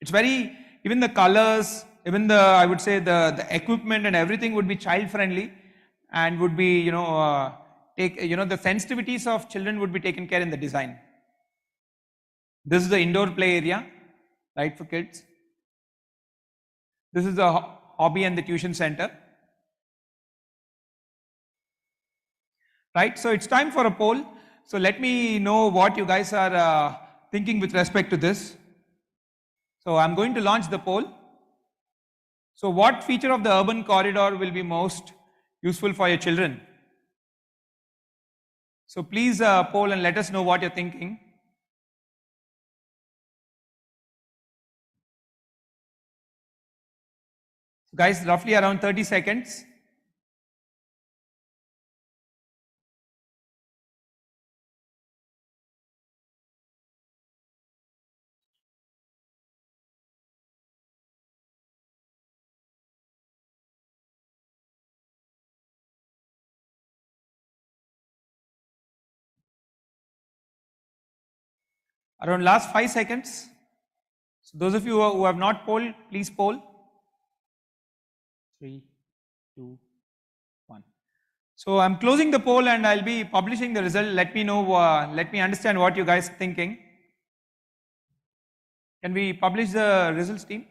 It's very, even the colors, even the, I would say the equipment and everything would be child friendly and would be, the sensitivities of children would be taken care in the design. This is the indoor play area, right, for kids. This is the hobby and the tuition center. Right, so it's time for a poll. So let me know what you guys are thinking with respect to this. So I'm going to launch the poll. So what feature of the urban corridor will be most useful for your children? So please poll and let us know what you're thinking. Guys, roughly around 30 seconds. Around last 5 seconds. So those of you who have not polled, please poll. 3, 2, 1. So I'm closing the poll and I'll be publishing the result. Let me know, let me understand what you guys are thinking. Can we publish the results, team?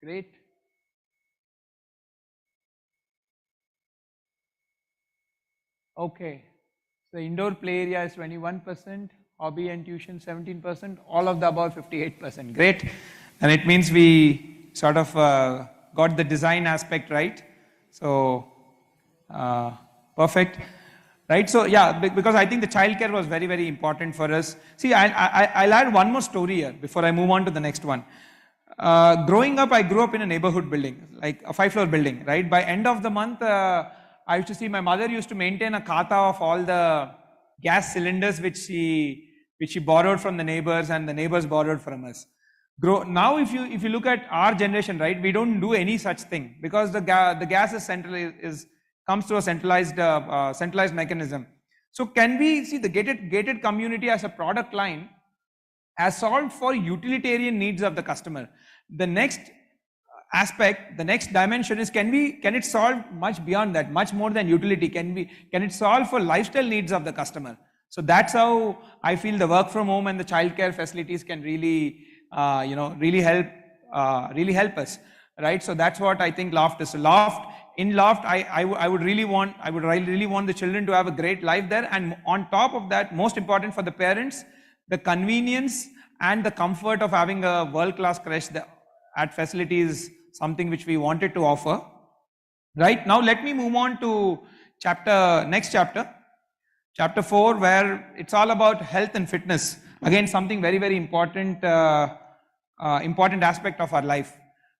Great. Okay. So indoor play area is 21%, hobby and tuition 17%, all of the above 58%. Great. And it means we sort of got the design aspect right. So perfect. Right. So yeah, because I think the childcare was very, very important for us. See, I'll add one more story here before I move on to the next one. Growing up, I grew up in a neighborhood building, like a 5-floor building, right? By end of the month, I used to see my mother used to maintain a khata of all the gas cylinders which she borrowed from the neighbors and the neighbors borrowed from us. Now, if you look at our generation, right, we don't do any such thing because the gas is comes to a centralized mechanism. So can we see the gated community as a product line has solved for utilitarian needs of the customer? The next aspect, the next dimension is can it solve much beyond that, much more than utility? Can it solve for lifestyle needs of the customer? So that's how I feel the work from home and the childcare facilities can really really help us, right? So that's what I think Loft is. In Loft, I would really want the children to have a great life there, and on top of that, most important for the parents, the convenience and the comfort of having a world-class creche at facilities, something which we wanted to offer. Right now, let me move on to next chapter, chapter 4, where it's all about health and fitness. Again, something very, very important, important aspect of our life,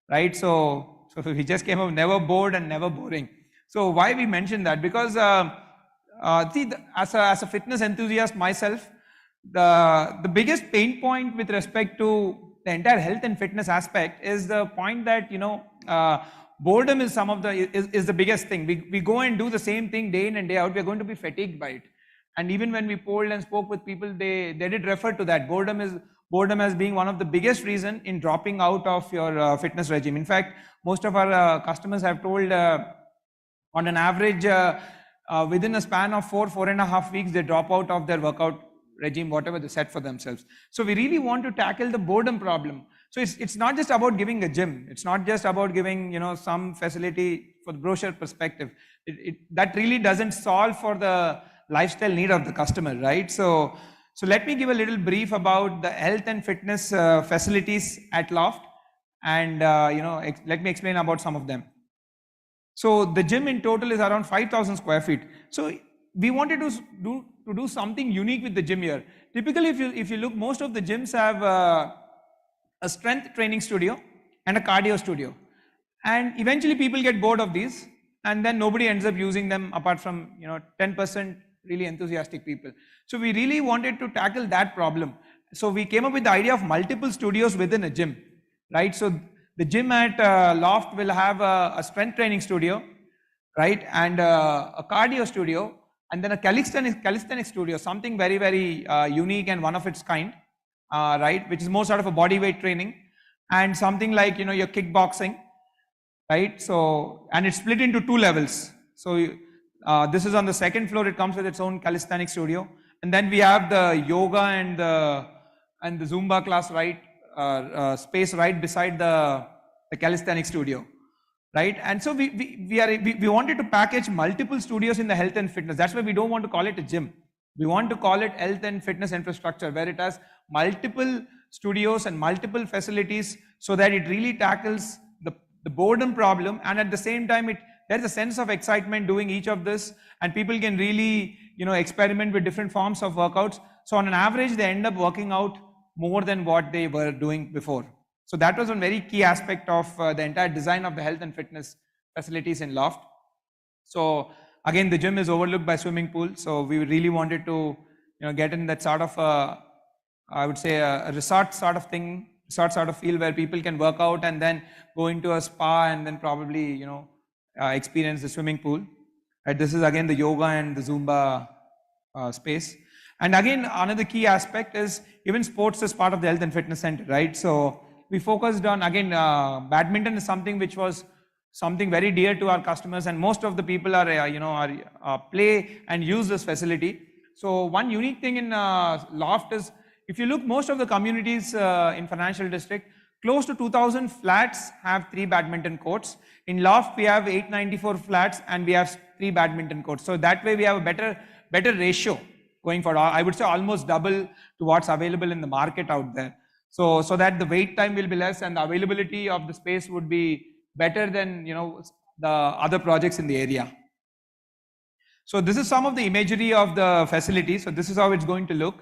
right? So we just came up never bored and never boring. So why we mentioned that? Because see, as a fitness enthusiast myself, the biggest pain point with respect to the entire health and fitness aspect is the point that boredom is is the biggest thing. We go and do the same thing day in and day out. We're going to be fatigued by it. And even when we polled and spoke with people, they did refer to that. Boredom as being one of the biggest reason in dropping out of your fitness regime. In fact, most of our customers have told on an average within a span of 4.5 weeks, they drop out of their workout regime, whatever they set for themselves. So we really want to tackle the boredom problem. So it's not just about giving a gym. It's not just about giving some facility for the brochure perspective. That really doesn't solve for the lifestyle need of the customer, right? So let me give a little brief about the health and fitness facilities at Loft, and let me explain about some of them. So the gym in total is around 5,000 square feet. So we wanted to do something unique with the gym here. Typically, if you look, most of the gyms have a strength training studio and a cardio studio, and eventually people get bored of these, and then nobody ends up using them apart from 10% really enthusiastic people. So we really wanted to tackle that problem. So we came up with the idea of multiple studios within a gym, right? So the gym at Loft will have a strength training studio, right, and a cardio studio, and then a calisthenics studio, something very, very unique and one of its kind, right, which is more sort of a body weight training, and something like, your kickboxing, right? So, and it's split into 2 levels. So this is on the 2nd floor. It comes with its own calisthenics studio, and then we have the yoga and the Zumba class right space right beside the calisthenics studio, right? And so we wanted to package multiple studios in the health and fitness. That's why we don't want to call it a gym. We want to call it health and fitness infrastructure, where it has multiple studios and multiple facilities, so that it really tackles the boredom problem, and at the same time there's a sense of excitement doing each of this, and people can really experiment with different forms of workouts. So on an average they end up working out more than what they were doing before. So that was one very key aspect of the entire design of the health and fitness facilities in Loft. So again, the gym is overlooked by swimming pool, so we really wanted to get in that sort of I would say a resort sort of thing, sort of feel, where people can work out and then go into a spa and then probably experience the swimming pool. Right, this is again the yoga and the Zumba space. And again, another key aspect is even sports is part of the health and fitness center, right? So we focused on, again, badminton is something which was something very dear to our customers, and most of the people are play and use this facility. So one unique thing in Loft is, if you look, most of the communities in Financial District, close to 2,000 flats have 3 badminton courts. In Loft, we have 894 flats and we have 3 badminton courts. So that way we have a better ratio going forward. I would say almost double to what's available in the market out there. So that the wait time will be less and the availability of the space would be better than the other projects in the area. So this is some of the imagery of the facility. So this is how it's going to look.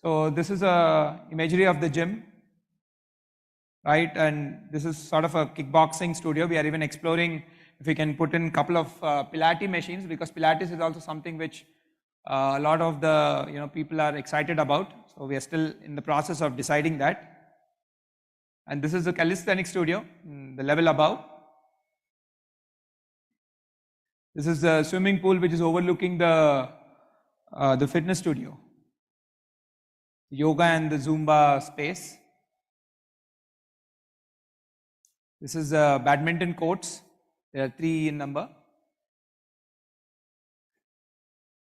So this is a imagery of the gym, right? And this is sort of a kickboxing studio. We are even exploring if we can put in a couple of Pilates machines, because Pilates is also something which a lot of the people are excited about. So we are still in the process of deciding that. And this is the calisthenics studio, the level above. This is the swimming pool which is overlooking the fitness studio, yoga and the Zumba space. This is badminton courts. There are 3 in number.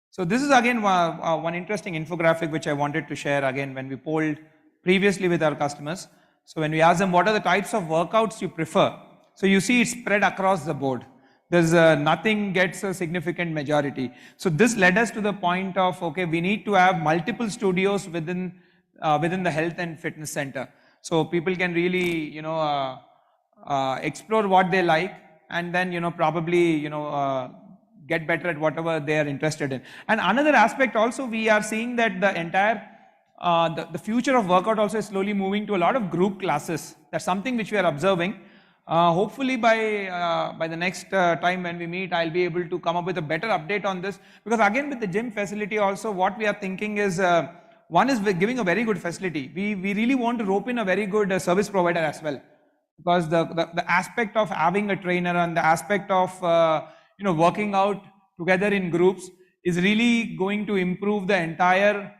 So this is again one interesting infographic which I wanted to share again when we polled previously with our customers. So when we asked them what are the types of workouts you prefer, so you see it's spread across the board. There's nothing gets a significant majority. So this led us to the point of, okay, we need to have multiple studios within the health and fitness center, so people can really explore what they like, and then probably get better at whatever they are interested in. And another aspect also, we are seeing that the entire the future of workout also is slowly moving to a lot of group classes. That's something which we are observing. Hopefully by the next time when we meet, I'll be able to come up with a better update on this, because again with the gym facility also, what we are thinking is, one is we're giving a very good facility. We really want to rope in a very good service provider as well, because the aspect of having a trainer and the aspect of working out together in groups is really going to improve the entire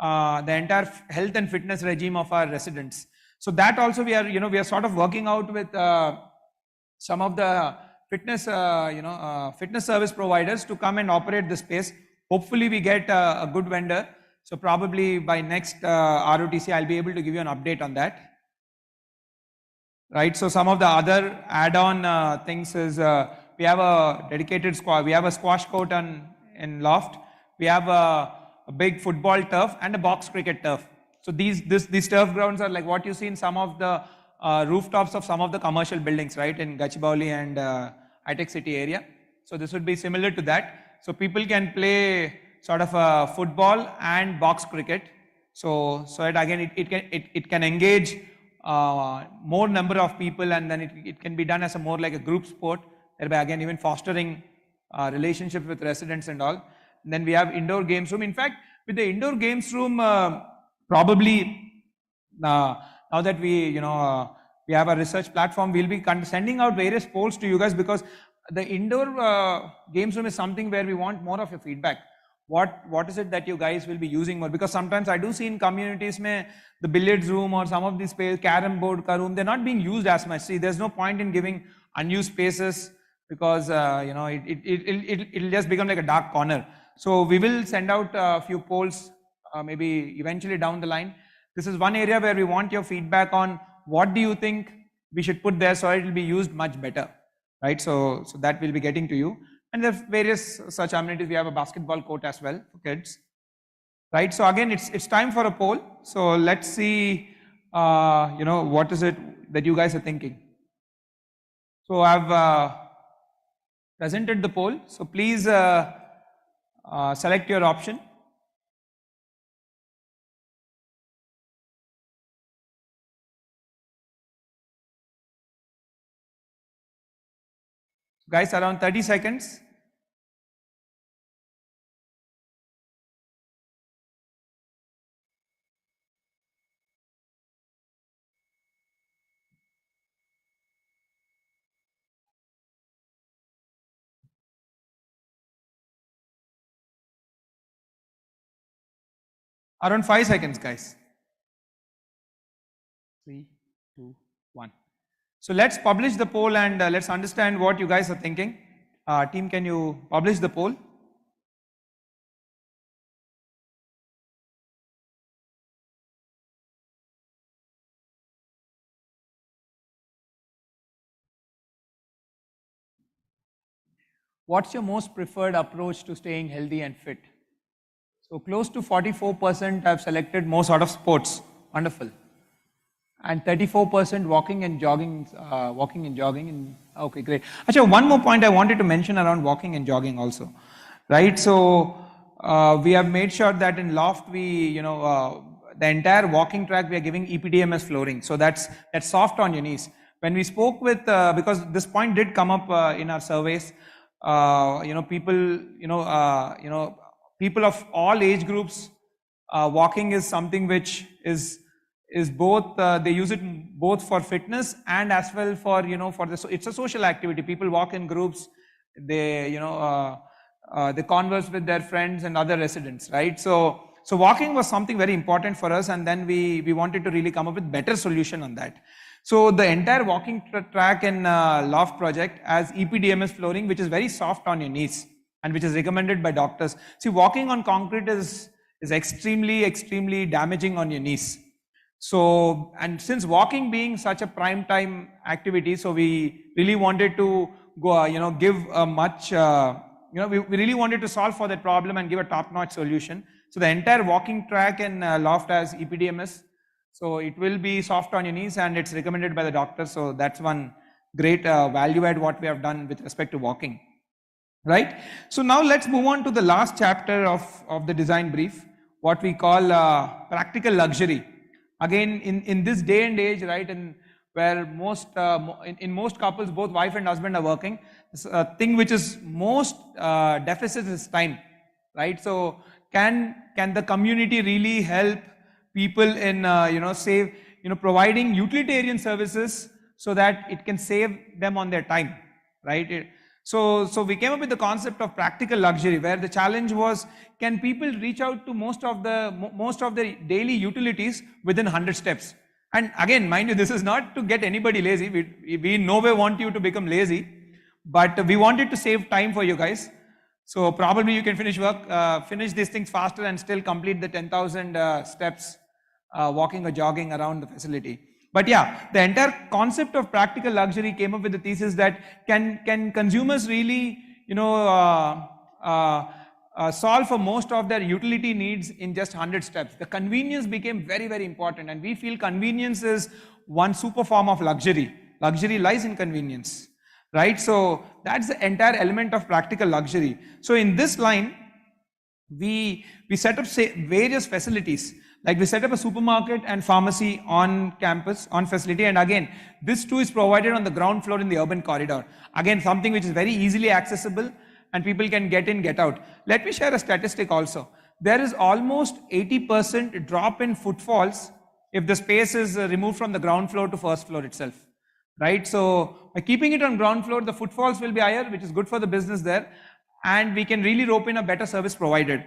health and fitness regime of our residents. So that also we are sort of working out with some of the fitness fitness service providers to come and operate the space. Hopefully we get a good vendor. So probably by next ROTC I'll be able to give you an update on that. Right. So some of the other add-on things is we have a dedicated squash. We have a squash court in Loft. We have a big football turf and a box cricket turf. So these turf grounds are like what you see in some of the rooftops of some of the commercial buildings, right, in Gachibowli and high-tech city area. So this would be similar to that. So people can play sort of football and box cricket. So it again it can engage more number of people, and then it can be done as a more like a group sport, thereby again even fostering relationships with residents and all. And then we have indoor games room. In fact, with the indoor games room, probably now that we have a research platform, we'll be sending out various polls to you guys, because the indoor games room is something where we want more of your feedback. what is it that you guys will be using more? Because sometimes I do see in communities mein, the billiards room or some of these space, carom board ka room, they're not being used as much. See, there's no point in giving unused spaces because you know it'll just become like a dark corner. So we will send out a few polls maybe eventually down the line. This is one area where we want your feedback on what do you think we should put there so it will be used much better, right? So that we'll be getting to you. And there are various such amenities. We have a basketball court as well for kids, right? So again, it's time for a poll. So let's see, you know, what is it that you guys are thinking. So I've presented the poll. So please select your option. Guys, around 30 seconds. Around 5 seconds, guys. 3, 2, 1. So let's publish the poll and let's understand what you guys are thinking. Team, can you publish the poll? What's your most preferred approach to staying healthy and fit? So close to 44% have selected more sort of sports. Wonderful. And 34% walking and jogging. Okay, great. Actually, one more point I wanted to mention around walking and jogging also, right? So we have made sure that in Loft we, the entire walking track we are giving EPDMS flooring. So that's soft on your knees. When we spoke with, because this point did come up in our surveys, people of all age groups, walking is something which is both, they use it both for fitness and as well for, it's a social activity. People walk in groups, they, they converse with their friends and other residents, right? So walking was something very important for us, and then we wanted to really come up with better solution on that. So the entire walking track in Loft project has EPDMS flooring, which is very soft on your knees and which is recommended by doctors. See, walking on concrete is extremely damaging on your knees. So, and since walking being such a prime time activity, so we really wanted to go, give a much, we really wanted to solve for that problem and give a top-notch solution. So the entire walking track in Loft has EPDMS. So it will be soft on your knees and it's recommended by the doctor. So that's one great value add what we have done with respect to walking, right? So now let's move on to the last chapter of the design brief, what we call practical luxury. Again, in this day and age, right, and where most, in most couples, both wife and husband are working, a thing which is most deficit is time, right? So can the community really help people in, providing utilitarian services so that it can save them on their time, right? So we came up with the concept of practical luxury, where the challenge was, can people reach out to most of the daily utilities within 100 steps? And again, mind you, this is not to get anybody lazy. We in no way want you to become lazy, but we wanted to save time for you guys. So probably you can finish these things faster and still complete the 10,000 steps walking or jogging around the facility. But yeah, the entire concept of practical luxury came up with the thesis that can consumers really, solve for most of their utility needs in just 100 steps. The convenience became very important, and we feel convenience is one super form of luxury. Luxury lies in convenience, right? So that's the entire element of practical luxury. So in this line, we set up various facilities. Like we set up a supermarket and pharmacy on campus, on facility, and again, this too is provided on the ground floor in the urban corridor. Again, something which is very easily accessible and people can get in, get out. Let me share a statistic also. There is almost 80% drop in footfalls if the space is removed from the ground floor to first floor itself, right? So by keeping it on ground floor, the footfalls will be higher, which is good for the business there, and we can really rope in a better service provided.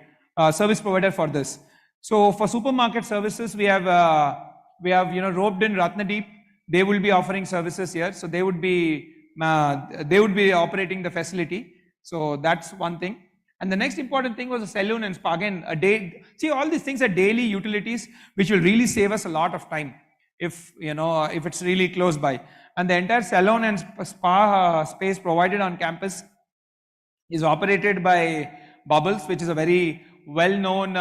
service provider for this. So for supermarket services, we have roped in Ratnadeep. They will be offering services here, so they would be operating the facility. So that's one thing. And the next important thing was a salon and spa. Again, see, all these things are daily utilities, which will really save us a lot of time if it's really close by. And the entire salon and spa space provided on campus is operated by Bubbles, which is a very well-known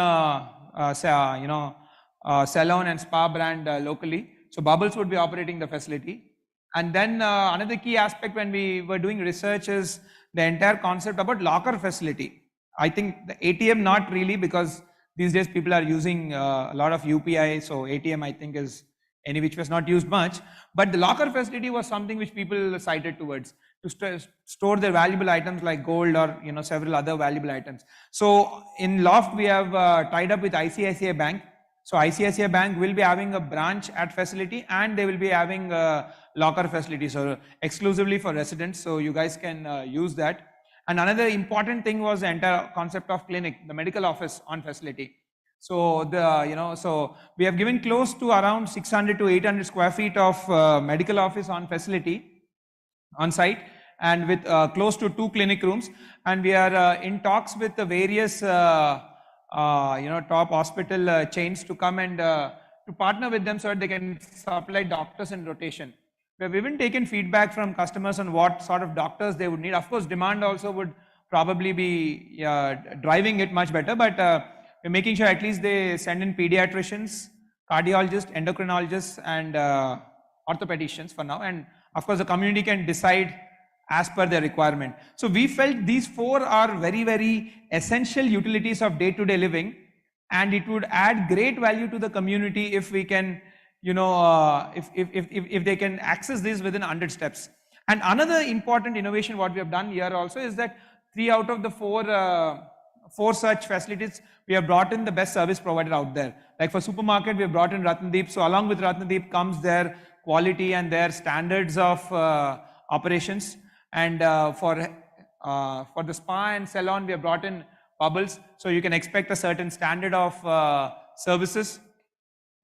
salon and spa brand locally. So Bubbles would be operating the facility. And then another key aspect when we were doing research is the entire concept about locker facility. I think the ATM not really, because these days people are using a lot of UPI, so ATM I think is any which was not used much. But the locker facility was something which people cited towards to store their valuable items like gold or several other valuable items. So in Loft we have tied up with ICICI Bank. So ICICI Bank will be having a branch at facility, and they will be having a locker facility, so exclusively for residents. So you guys can use that. And another important thing was the entire concept of clinic, the medical office on facility. So so we have given close to around 600 to 800 square feet of medical office on facility, on site, and with close to 2 clinic rooms. And we are in talks with the various top hospital chains to come and to partner with them so that they can supply doctors in rotation. We have even taken feedback from customers on what sort of doctors they would need. Of course, demand also would probably be driving it much better, but we're making sure at least they send in pediatricians, cardiologists, endocrinologists, and orthopedicians for now. And of course, the community can decide as per their requirement. So we felt these 4 are very, very essential utilities of day-to-day living, and it would add great value to the community if we can, if they can access this within 100 steps. And another important innovation what we have done here also is that 3 out of the 4 such facilities, we have brought in the best service provider out there. Like for supermarket, we have brought in Ratnadeep. So along with Ratnadeep comes their quality and their standards of operations. And for the spa and salon, we have brought in Bubbles. So you can expect a certain standard of services.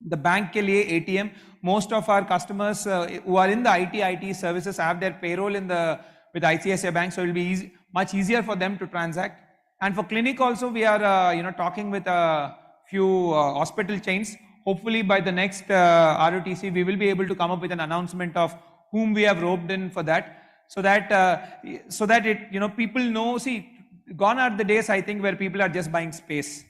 The bank ke liye ATM, most of our customers who are in the IT services have their payroll with ICICI Bank, so it will be much easier for them to transact. And for clinic also, we are talking with a few hospital chains. Hopefully by the next ROTC, we will be able to come up with an announcement of whom we have roped in for that, so that it people know. See, gone are the days, I think, where people are just buying space.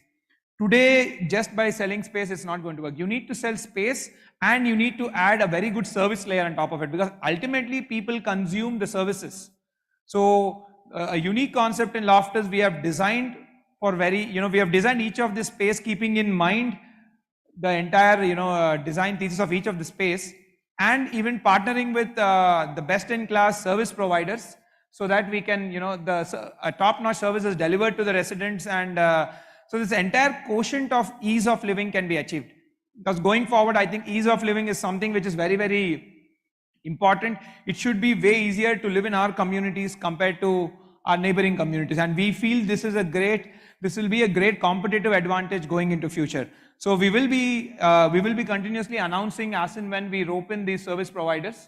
Today, just by selling space, it's not going to work. You need to sell space, and you need to add a very good service layer on top of it, because ultimately people consume the services. So a unique concept in Loft is we have designed for we have designed each of this space keeping in mind the entire design thesis of each of the space, and even partnering with the best-in-class service providers, so that we can a top-notch service is delivered to the residents, and so this entire quotient of ease of living can be achieved. Because going forward, I think ease of living is something which is very, very important. It should be way easier to live in our communities compared to our neighboring communities, and we feel this will be a great competitive advantage going into future. So we will be continuously announcing as and when we rope in these service providers,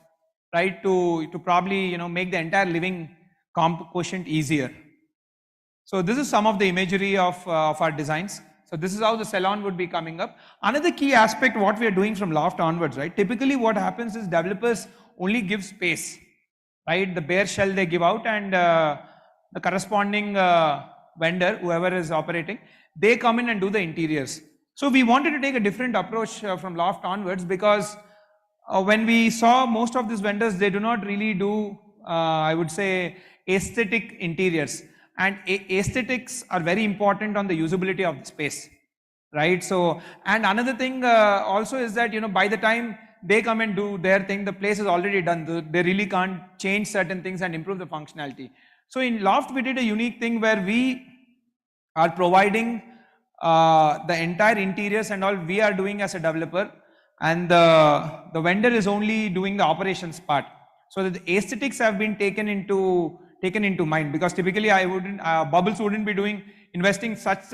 right, to probably make the entire living quotient easier. So this is some of the imagery of our designs. So this is how the salon would be coming up. Another key aspect what we are doing from Loft onwards, right? Typically what happens is developers only give space, right? The bare shell they give out, and the corresponding vendor, whoever is operating, they come in and do the interiors. So we wanted to take a different approach from Loft onwards, because when we saw most of these vendors, they do not really do, I would say, aesthetic interiors. And aesthetics are very important on the usability of the space, right? So, and another thing also is that, by the time they come and do their thing, the place is already done. They really can't change certain things and improve the functionality. So in Loft, we did a unique thing where we are providing the entire interiors and all we are doing as a developer, and the vendor is only doing the operations part. So that the aesthetics have been taken into mind, because typically Bubbles wouldn't be investing such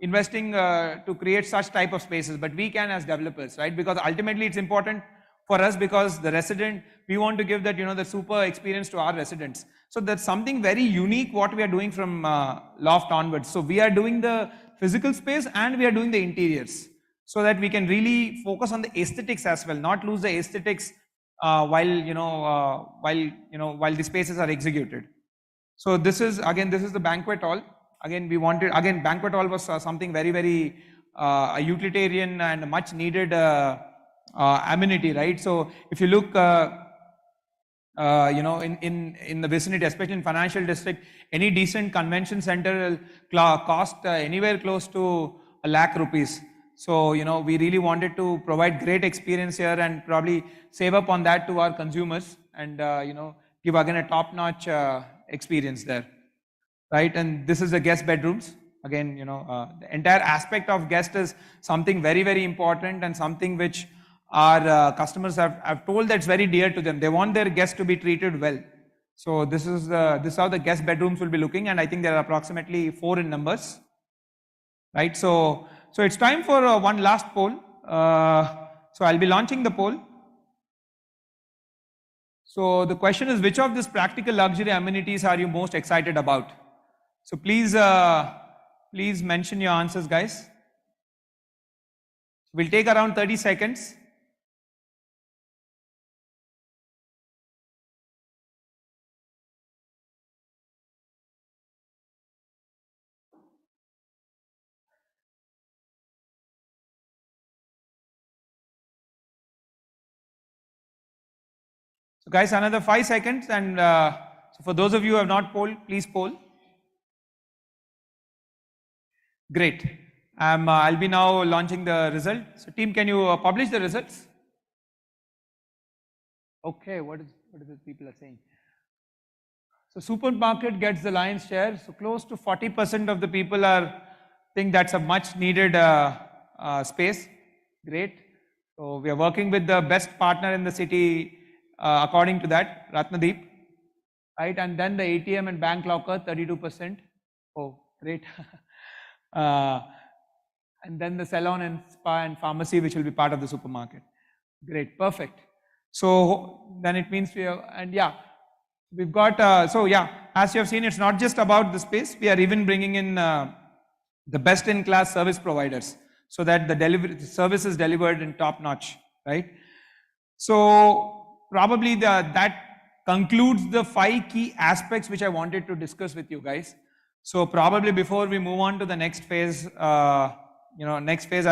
investing to create such type of spaces, but we can as developers, right? Because ultimately it's important for us, because the resident, we want to give that, the super experience to our residents. So that's something very unique what we are doing from Loft onwards. So we are doing the physical space and we are doing the interiors, so that we can really focus on the aesthetics as well, not lose the aesthetics while the spaces are executed. So this is the banquet hall. Again, banquet hall was something very, very a utilitarian and much needed amenity, right? So if you look, in the vicinity, especially in financial district, any decent convention center will cost anywhere close to ₹1,00,000. So, we really wanted to provide great experience here and probably save up on that to our consumers and, give again a top-notch experience there, right? And this is the guest bedrooms. Again, the entire aspect of guest is something very, very important and something which our customers have told that's very dear to them. They want their guests to be treated well. So this is how the guest bedrooms will be looking, and I think there are approximately 4 in numbers, right? So it's time for one last poll. So I'll be launching the poll. So the question is, which of these practical luxury amenities are you most excited about? So please mention your answers, guys. We'll take around 30 seconds. So guys, another 5 seconds, and so for those of you who have not polled, please poll. Great. I'll be now launching the result. So team, can you publish the results? Okay, what is it people are saying? So supermarket gets the lion's share. So close to 40% of the people think that's a much needed space. Great. So we are working with the best partner in the city according to that, Ratnadeep, right? And then the ATM and bank locker, 32%. Oh, great. And then the salon and spa and pharmacy, which will be part of the supermarket. Great, perfect. So then it means we have, and yeah, we've got, as you have seen, it's not just about the space. We are even bringing in the best in class service providers, so that the service is delivered in top notch, right? So probably that concludes the 5 key aspects which I wanted to discuss with you guys. So probably before we move on to the next phase, I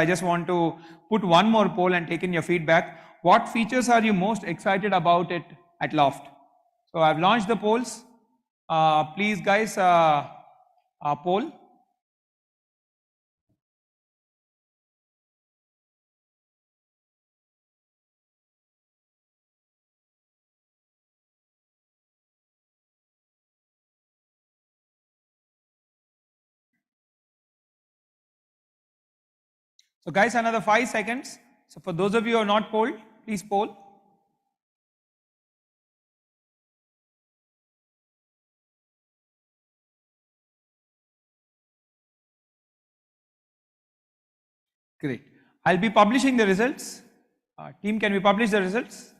just want to put one more poll and take in your feedback. What features are you most excited about it at Loft? So I've launched the polls. Please guys, poll. So guys, another 5 seconds. So for those of you who are not polled, please poll. Great. I'll be publishing the results. Team, can we publish the results?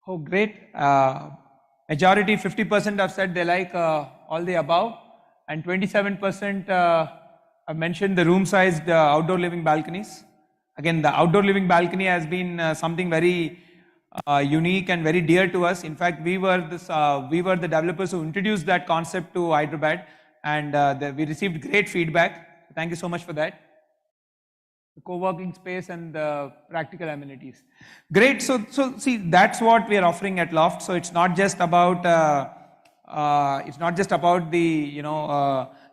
Oh, great. Majority, 50% have said they like all the above, and 27% have mentioned the room-sized outdoor living balconies. Again, the outdoor living balcony has been something very unique and very dear to us. In fact, we were the developers who introduced that concept to Hyderabad, and we received great feedback. Thank you so much for that. The co-working space and the practical amenities. Great. So see, that's what we are offering at Loft. So it's not just about the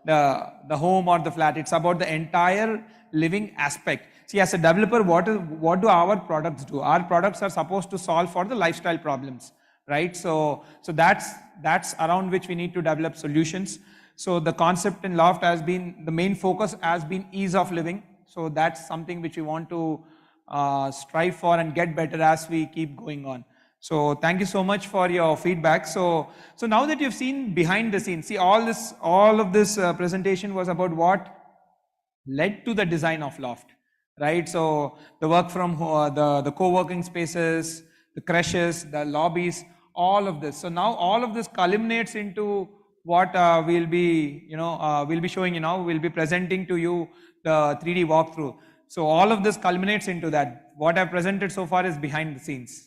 the home or the flat. It's about the entire living aspect. See, as a developer, what do our products do? Our products are supposed to solve for the lifestyle problems, right? So that's around which we need to develop solutions. So the concept in Loft has been, the main focus has been ease of living. So that's something which we want to strive for and get better as we keep going on. So thank you so much for your feedback. So now that you've seen behind the scenes, see all of this presentation was about what led to the design of Loft, right? So the work from the co-working spaces, the creches, the lobbies, all of this. So now all of this culminates into what we'll be showing you now. We'll be presenting to you the 3D walkthrough. So all of this culminates into that. What I've presented so far is behind the scenes.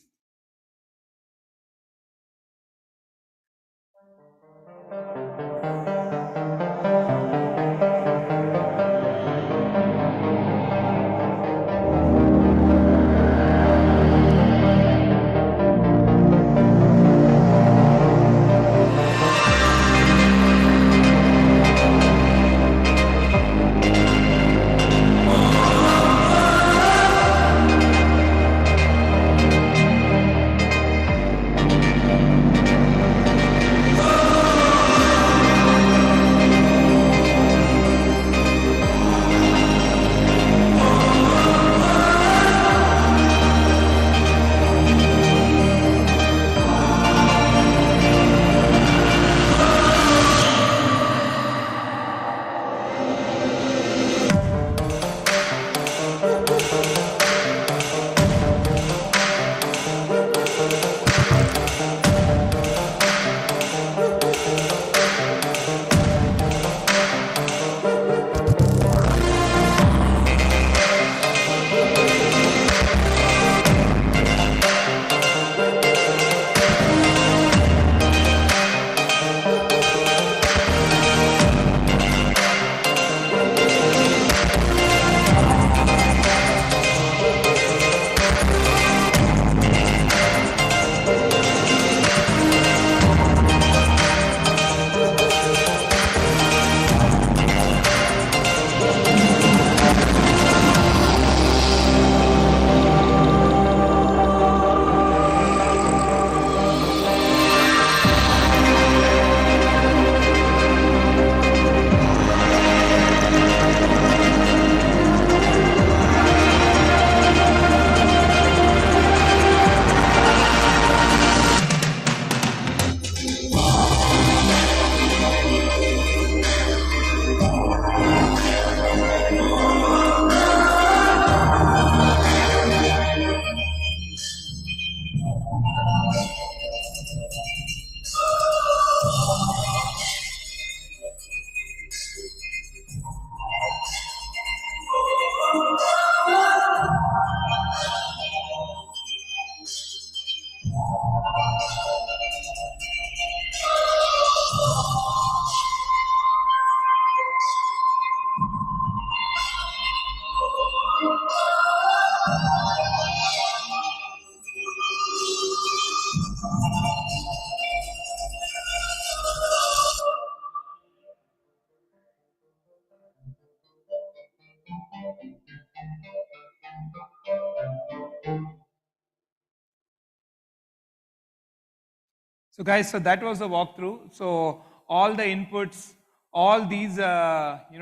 So guys, so that was the walkthrough. So all the inputs, all these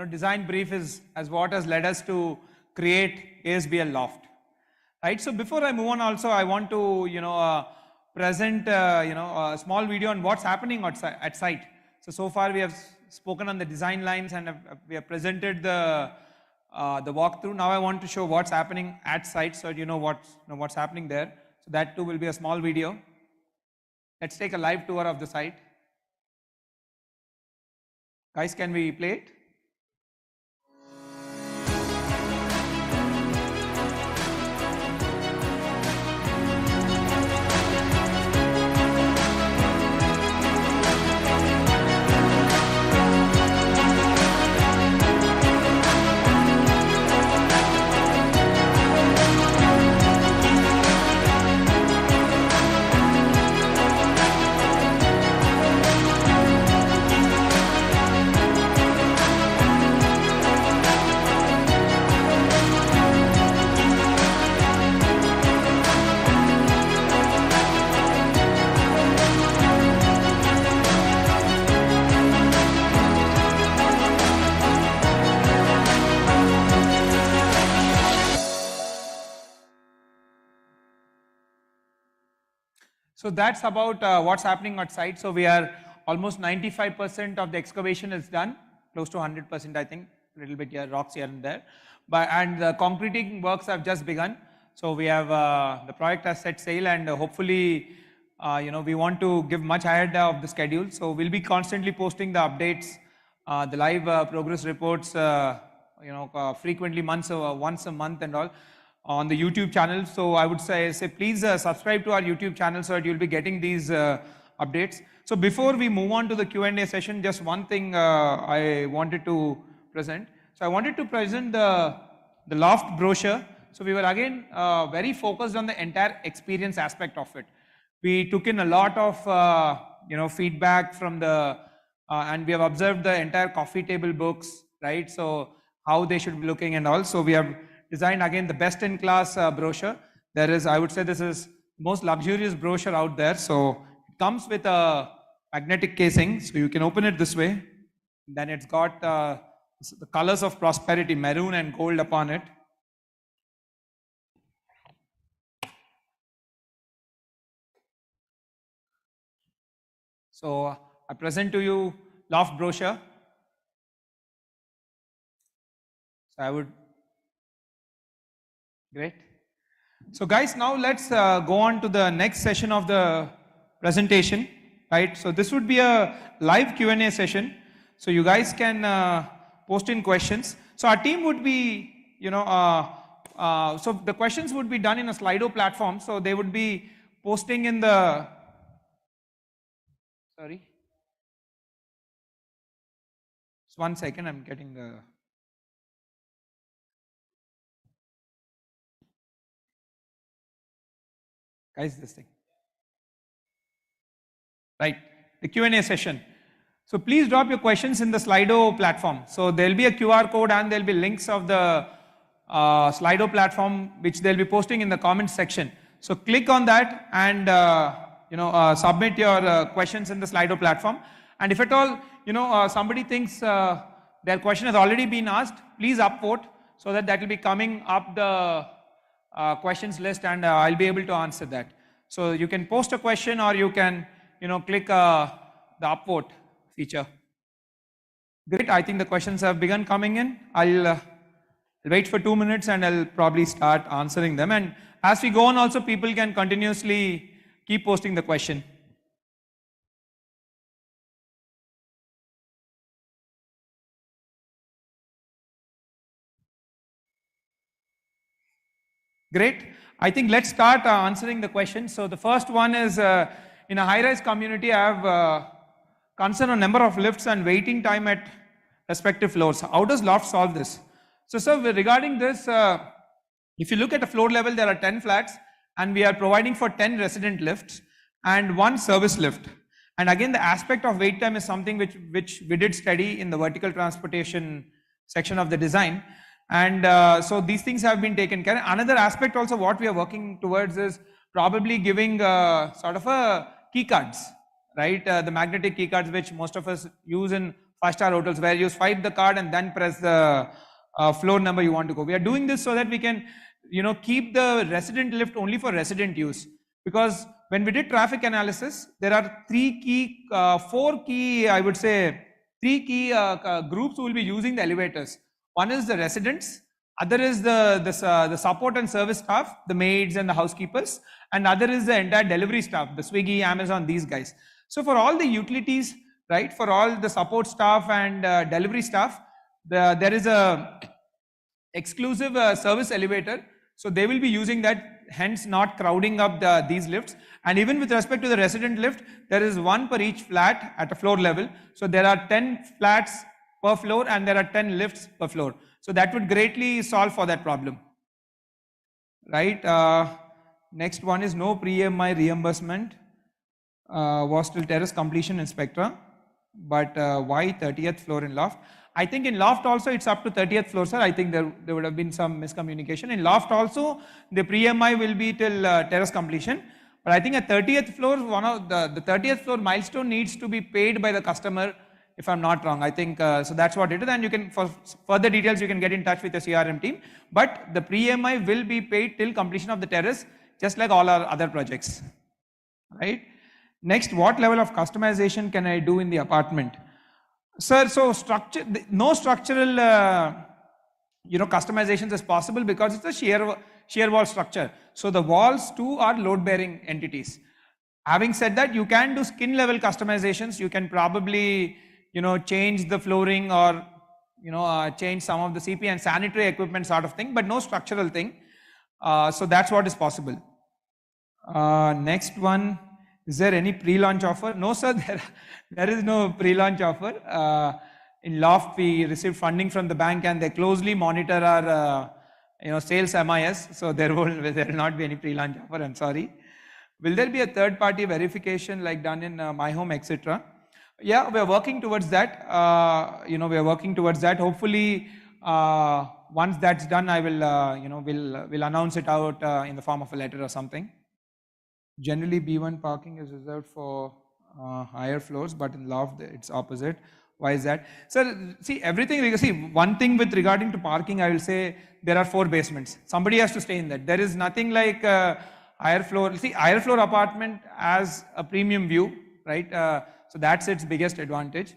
design brief is as what has led us to create ASBL Loft, right? So before I move on, also I want to present a small video on what's happening at site. So far we have spoken on the design lines and we have presented the walkthrough. Now I want to show what's happening at site, so you know what's happening there. So that too will be a small video. Let's take a live tour of the site. Guys, can we play it? So that's about what's happening at site. So we are almost 95% of the excavation is done, close to 100% I think, a little bit here, rocks here and there. And the concreting works have just begun. So we have, the project has set sail, and hopefully, we want to give much ahead of the schedule. So we'll be constantly posting the updates, the live progress reports, frequently once a month and all on the YouTube channel. So I would say please subscribe to our YouTube channel so that you'll be getting these updates. So before we move on to the Q&A session, just one thing I wanted to present. So I wanted to present the LOFT brochure. So we were again very focused on the entire experience aspect of it. We took in a lot of feedback from the and we have observed the entire coffee table books, right? So how they should be looking and all. So we have designed again the best in class brochure. There is, I would say, this is most luxurious brochure out there. So it comes with a magnetic casing, so you can open it this way. Then it's got the colors of prosperity, maroon and gold upon it. So I present to you LOFT brochure. So I would, great. So guys, now let's go on to the next session of the presentation, right? So this would be a live Q&A session. So you guys can post in questions. So our team would be, so the questions would be done in a Slido platform. So they would be posting in the, sorry. Just 1 second, I'm getting the, guys, this thing. Right, the Q&A session. So please drop your questions in the Slido platform. So there'll be a QR code and there'll be links of the Slido platform which they'll be posting in the comments section. So click on that and submit your questions in the Slido platform. And if at all somebody thinks their question has already been asked, please upvote so that will be coming up the questions list, and I'll be able to answer that. So you can post a question or you can click the upvote feature. Great, I think the questions have begun coming in. I'll wait for 2 minutes and I'll probably start answering them. And as we go on also, people can continuously keep posting the question. Great, I think let's start answering the questions. So the first one is, in a high-rise community, I have concern on number of lifts and waiting time at respective floors. How does LOFT solve this? So sir, regarding this, if you look at the floor level, there are 10 flats and we are providing for 10 resident lifts and 1 service lift. And again, the aspect of wait time is something which we did study in the vertical transportation section of the design. And so these things have been taken care of. Another aspect also what we are working towards is probably giving sort of a key cards, right? The magnetic key cards which most of us use in 5-star hotels, where you swipe the card and then press the floor number you want to go. We are doing this so that we can keep the resident lift only for resident use. Because when we did traffic analysis, there are 3 key groups who will be using the elevators. One is the residents, other is the support and service staff, the maids and the housekeepers, and other is the entire delivery staff, the Swiggy, Amazon, these guys. So for all the utilities, right, for all the support staff and delivery staff, there is a exclusive service elevator. So they will be using that, hence not crowding up these lifts. And even with respect to the resident lift, there is 1 per each flat at a floor level. So there are 10 flats per floor and there are 10 lifts per floor. So that would greatly solve for that problem, right? Next one is no pre-EMI reimbursement was till terrace completion in Spectra, but why 30th floor in LOFT? I think in LOFT also it's up to 30th floor, sir. I think there would have been some miscommunication. In LOFT also the pre-EMI will be till terrace completion, but I think at 30th floor, one of the 30th floor milestone needs to be paid by the customer, if I'm not wrong. I think so that's what it is, and you can, for further details, you can get in touch with the CRM team. But the pre-EMI will be paid till completion of the terrace, just like all our other projects. right? Next, what level of customization can I do in the apartment? Sir, so structure, no structural, customizations is possible because it's a shear wall structure. So the walls too are load bearing entities. Having said that, you can do skin level customizations. You can probably, change the flooring or, change some of the CP and sanitary equipment sort of thing, but no structural thing. So that's what is possible. Next one, is there any pre-launch offer? No, sir, there is no pre-launch offer. In Loft, we received funding from the bank and they closely monitor our, sales MIS. So there will not be any pre-launch offer, I'm sorry. Will there be a third-party verification like done in My Home, etc.? Yeah, we are working towards that. We are working towards that. Hopefully, once that's done, I will, we'll announce it out in the form of a letter or something. Generally, B1 parking is reserved for higher floors, but in Loft, it's opposite. Why is that? Sir, see, one thing with regarding to parking, I will say there are 4 basements. Somebody has to stay in that. There is nothing like higher floor. See, higher floor apartment has a premium view, right? So that's its biggest advantage,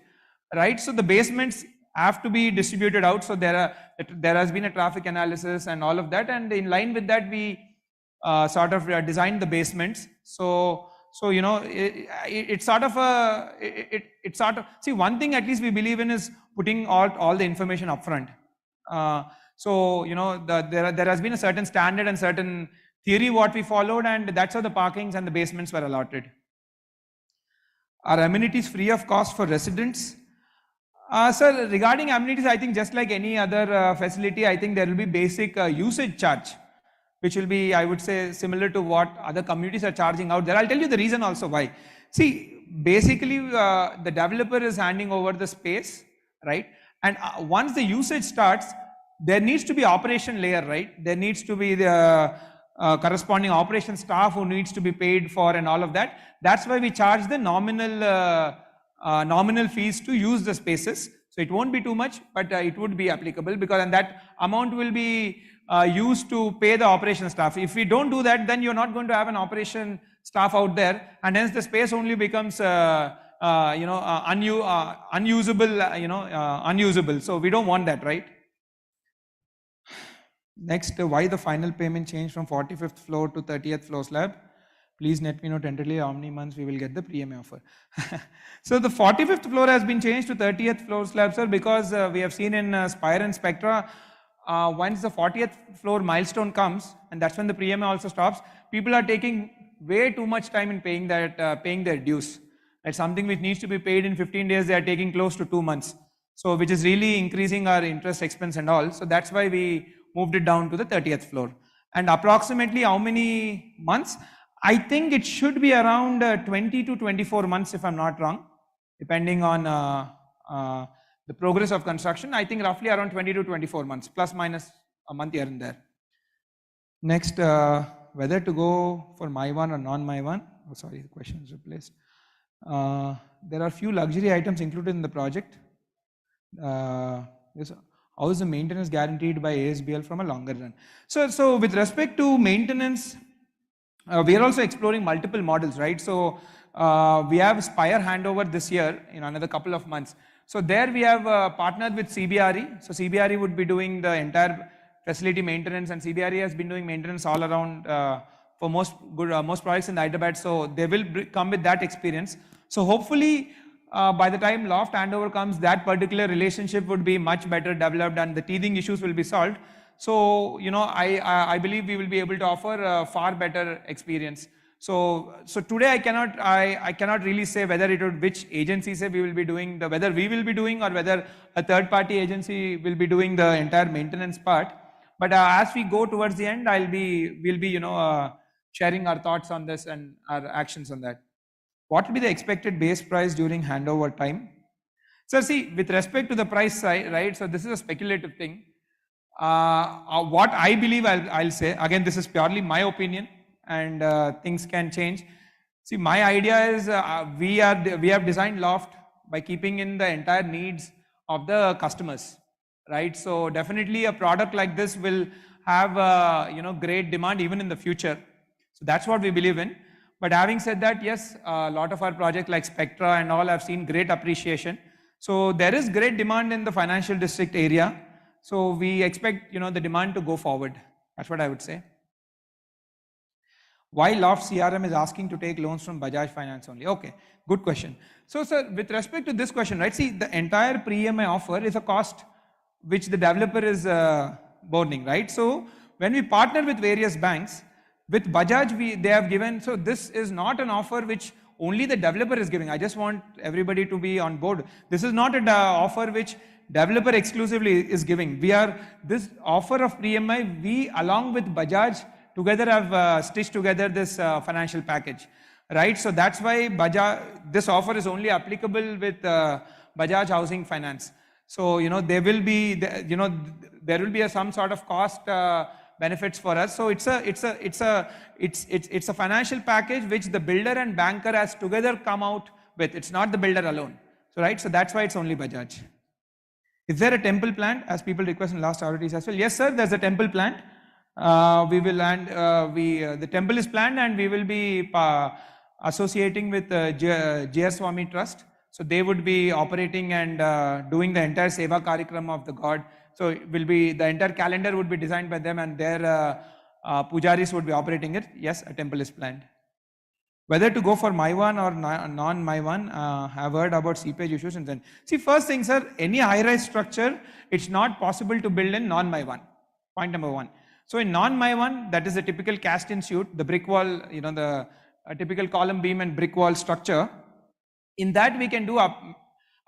right? So the basements have to be distributed out. So there has been a traffic analysis and all of that. And in line with that, we sort of designed the basements. So it's sort of see, one thing at least we believe in is putting all the information upfront. There has been a certain standard and certain theory what we followed, and that's how the parkings and the basements were allotted. Are amenities free of cost for residents? Sir, regarding amenities, I think just like any other facility, I think there will be basic usage charge, which will be, I would say, similar to what other communities are charging out there. I'll tell you the reason also why. See, basically, the developer is handing over the space, right? And once the usage starts, there needs to be operation layer, right? There needs to be the corresponding operation staff who needs to be paid for and all of that. That's why we charge the nominal fees to use the spaces. So it won't be too much, but it would be applicable and that amount will be used to pay the operation staff. If we don't do that, then you're not going to have an operation staff out there, and hence the space only becomes unusable. So we don't want that, right? Next, why the final payment changed from 45th floor to 30th floor slab? Please let me know tentatively how many months we will get the PMA offer. So the 45th floor has been changed to 30th floor slab, sir, because we have seen in Spire and Spectra, once the 40th floor milestone comes, and that's when the PMA also stops, people are taking way too much time in paying their dues. That's something which needs to be paid in 15 days, they are taking close to 2 months. So which is really increasing our interest expense and all. So that's why we moved it down to the 30th floor. And approximately how many months? I think it should be around 20 to 24 months if I'm not wrong, depending on the progress of construction. I think roughly around 20 to 24 months, plus minus a month here and there. Next, whether to go for my one or non-my one. Oh, sorry, the question is replaced. There are few luxury items included in the project. Yes, how is the maintenance guaranteed by ASBL from a longer run? So with respect to maintenance, we are also exploring multiple models, right? So we have Spire handover this year in another couple of months. So there we have partnered with CBRE. So CBRE would be doing the entire facility maintenance, and CBRE has been doing maintenance all around for most projects in Hyderabad. So they will come with that experience. So hopefully by the time Loft handover comes, that particular relationship would be much better developed and the teething issues will be solved. So, I believe we will be able to offer a far better experience. So today I cannot really say whether which agency we will be doing, whether we will be doing or whether a third party agency will be doing the entire maintenance part. But as we go towards the end, we'll be sharing our thoughts on this and our actions on that. What will be the expected base price during handover time? So see, with respect to the price side, right? So this is a speculative thing. What I believe, I'll say, again, this is purely my opinion and things can change. See, my idea is we have designed Loft by keeping in the entire needs of the customers, right? So definitely a product like this will have great demand even in the future. So that's what we believe in. But having said that, yes, a lot of our projects like Spectra and all have seen great appreciation. So there is great demand in the financial district area. So we expect, the demand to go forward. That's what I would say. Why Loft CRM is asking to take loans from Bajaj Finance only? Okay, good question. So, sir, with respect to this question, right? See, the entire pre-EMI offer is a cost which the developer is burning, right? So, when we partner with various banks, with Bajaj, they have given. So, this is not an offer which only the developer is giving. I just want everybody to be on board. This is not an offer which developer exclusively is giving. This offer of pre-EMI, we along with Bajaj together have stitched together this financial package, right? So that's why this offer is only applicable with Bajaj Housing Finance. So there will be some sort of cost benefits for us. So it's a financial package which the builder and banker has together come out with. It's not the builder alone. So right. So that's why it's only Bajaj. Is there a temple plant as people request in last ROTC as well? Yes, sir. There's a temple plant. The temple is planned, and we will be associating with J.R. Swami Trust. So they would be operating and doing the entire Seva Karikram of the God. So the entire calendar would be designed by them, and their pujaris would be operating it. Yes, a temple is planned. Whether to go for Maiwan or non-Maiwan, have heard about seepage issues. And then, see, first thing, sir, any high-rise structure, it's not possible to build in non-Maiwan. Point number one. So in non-Maiwan, that is a typical cast-in suit, the brick wall, the typical column beam and brick wall structure. In that, we can do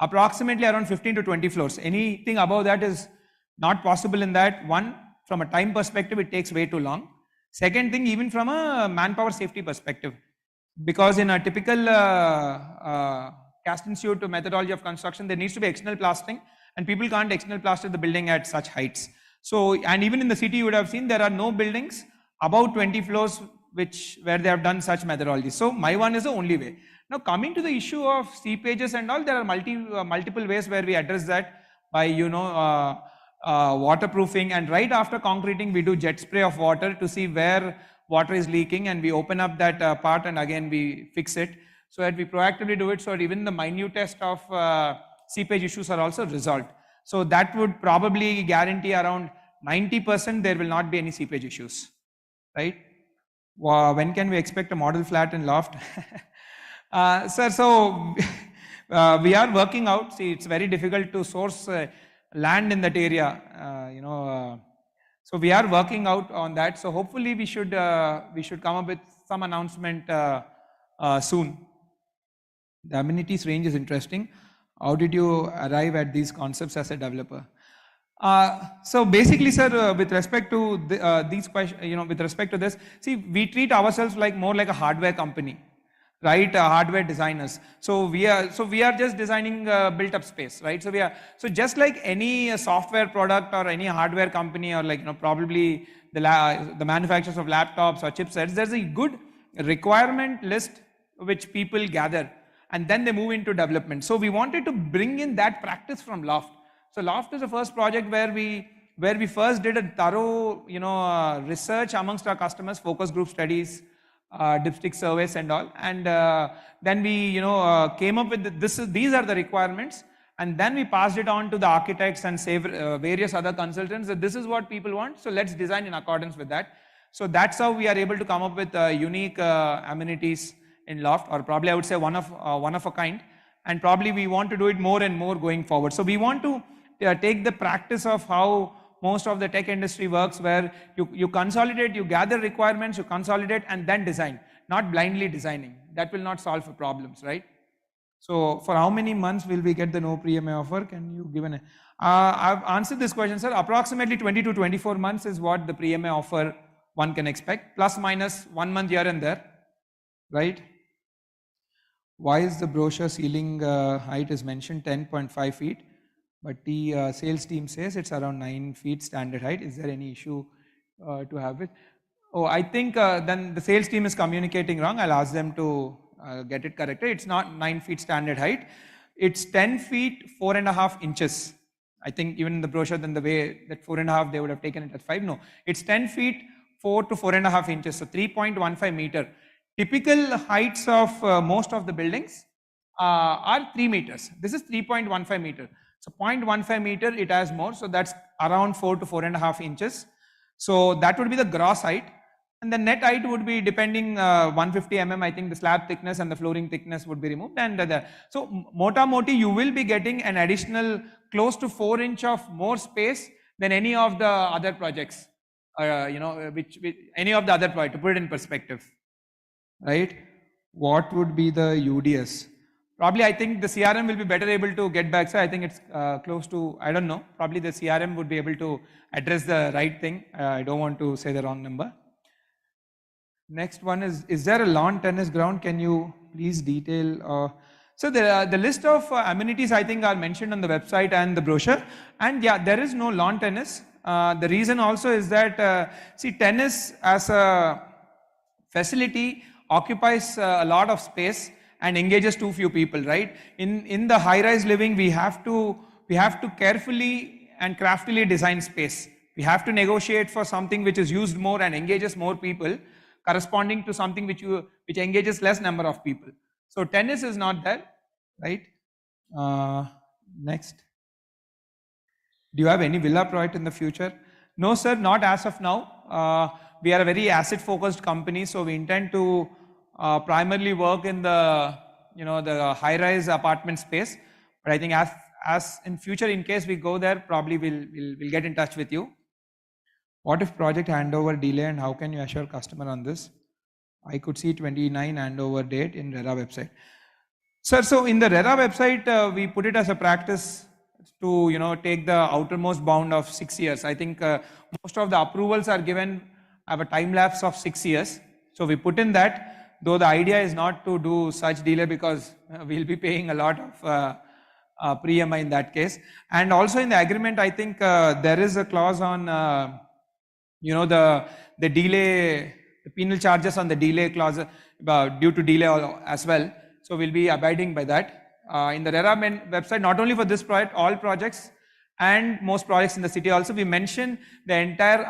approximately around 15 to 20 floors. Anything above that is not possible in that. One, from a time perspective, it takes way too long. Second thing, even from a manpower safety perspective, because in a typical cast-in suit methodology of construction, there needs to be external plastering, and people can't external plaster the building at such heights. So, and even in the city, you would have seen there are no buildings above 20 floors where they have done such methodology. So, Maiwan is the only way. Now, coming to the issue of seepages and all, there are multiple ways where we address that by, waterproofing, and right after concreting, we do jet spray of water to see where water is leaking, and we open up that part and again we fix it, so that we proactively do it, so that even the minutest of seepage issues are also resolved. So that would probably guarantee around 90% there will not be any seepage issues, right? When can we expect a model flat in loft? Sir, so we are working out. See, it's very difficult to source land in that area, so we are working out on that. So hopefully we should come up with some announcement soon. The amenities range is interesting. How did you arrive at these concepts as a developer? So basically, sir, with respect to these questions, with respect to this, see, we treat ourselves more like a hardware company, right? Hardware designers. So we are just designing built-up space, right? So just like any software product or any hardware company, or probably the manufacturers of laptops or chipsets, there's a good requirement list which people gather, and then they move into development. So we wanted to bring in that practice from Loft. So Loft is the first project where we first did a thorough, research amongst our customers, focus group studies, dipstick surveys and all. And then we, came up with these are the requirements. And then we passed it on to the architects and various other consultants that this is what people want. So let's design in accordance with that. So that's how we are able to come up with unique amenities in Loft, or probably I would say one of a kind, and probably we want to do it more and more going forward. So we want to take the practice of how most of the tech industry works, where you consolidate, you gather requirements, you consolidate and then design, not blindly designing. That will not solve for problems, right? So for how many months will we get the no pre-EMI offer? Can you give I've answered this question, sir. Approximately 20 to 24 months is what the pre-EMI offer one can expect, plus minus 1 month here and there, right? Why is the brochure ceiling height is mentioned 10.5 feet, but the sales team says it's around 9 feet standard height? Is there any issue to have it? Oh, I think then the sales team is communicating wrong. I'll ask them to get it corrected. It's not 9 feet standard height. It's 10 feet 4.5 inches. I think even in the brochure, then the way that 4.5, they would have taken it as 5. No, it's 10 feet 4 to 4.5 inches. So 3.15 meter. Typical heights of most of the buildings are 3 meters. This is 3.15 meter. So 0.15 meter, it has more. So that's around 4 to 4.5 inches. So that would be the gross height. And the net height would be depending 150 mm. I think the slab thickness and the flooring thickness would be removed. And so mota moti, you will be getting an additional close to 4 inch of more space than any of the other projects. Which any of the other projects, to put it in perspective. Right? What would be the UDS? Probably I think the CRM will be better able to get back. So I think it's close to, I don't know, probably the CRM would be able to address the right thing. I don't want to say the wrong number. Next one is there a lawn tennis ground? Can you please detail? So the list of amenities I think are mentioned on the website and the brochure. And yeah, there is no lawn tennis. The reason also is that, see, tennis as a facility occupies a lot of space and engages too few people, right? In the high-rise living, we have to carefully and craftily design space. We have to negotiate for something which is used more and engages more people, corresponding to something which engages less number of people. So tennis is not there, right? Next. Do you have any villa project in the future? No, sir, not as of now. We are a very asset-focused company, so we intend to primarily work in the the high-rise apartment space. But I think as in future, in case we go there, probably we'll get in touch with you. What if project handover delay and how can you assure customer on this? I could see 29 handover date in RERA website. Sir, so in the RERA website, we put it as a practice to take the outermost bound of 6 years. I think most of the approvals are given have a time lapse of 6 years. So we put in that, though the idea is not to do such delay because we'll be paying a lot of pre-MI in that case. And also in the agreement, I think there is a clause on the delay, the penal charges on the delay clause due to delay as well. So we'll be abiding by that. In the RERA website, not only for this project, all projects and most projects in the city also, we mention the entire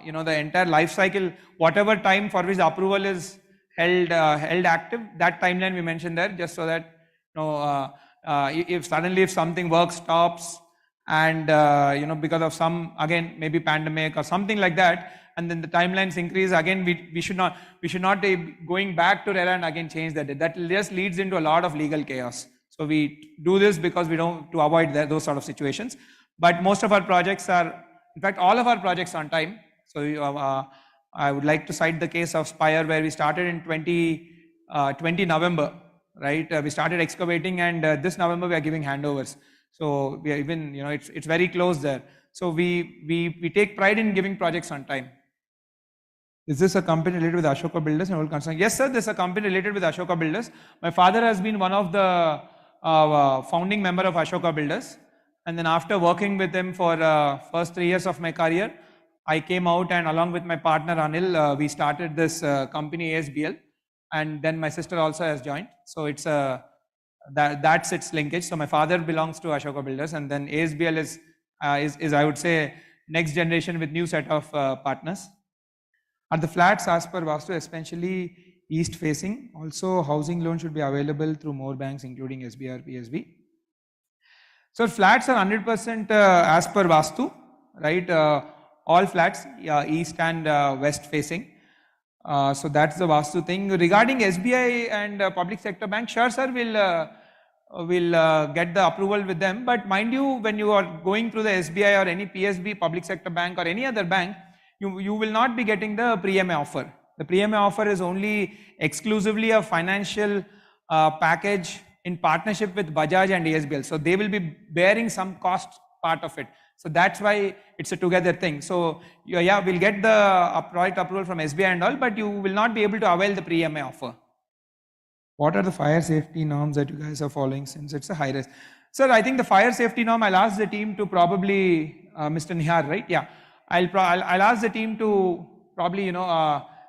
the entire life cycle, whatever time for which the approval is held active, that timeline we mentioned there, just so that if suddenly something work stops and because of some, again, maybe pandemic or something like that, and then the timelines increase again, we should not be going back to RERA and again change that. That just leads into a lot of legal chaos. So we do this because we don't, to avoid those sort of situations. But most of our projects are, in fact, all of our projects on time. So I would like to cite the case of Spire, where we started in 20 November, right? We started excavating, and this November we are giving handovers. So we are even, it's very close there. So we take pride in giving projects on time. Is this a company related with Ashoka Builders and all concern? Yes, sir, this is a company related with Ashoka Builders. My father has been one of the founding member of Ashoka Builders. And then after working with him for first 3 years of my career, I came out, and along with my partner Anil, we started this company ASBL, and then my sister also has joined. So it's that's its linkage. So my father belongs to Ashoka Builders, and then ASBL is I would say next generation with new set of partners. Are the flats as per Vastu essentially east facing? Also, housing loan should be available through more banks, including SBR, PSB. So flats are 100% as per Vastu, right? All flats east and west facing. So that's the Vastu thing. Regarding SBI and public sector bank, sure sir, we'll get the approval with them. But mind you, when you are going through the SBI or any PSB, public sector bank or any other bank, you will not be getting the pre-MI offer. The pre-MI offer is only exclusively a financial package in partnership with Bajaj and ASBL. So they will be bearing some cost part of it. So that's why it's a together thing. So yeah, we'll get the project approval from SBI and all, but you will not be able to avail the pre-MI offer. What are the fire safety norms that you guys are following since it's a high risk? Sir, I think the fire safety norm, I'll ask the team to probably, Mr. Nihar, right? Yeah, I'll ask the team to probably,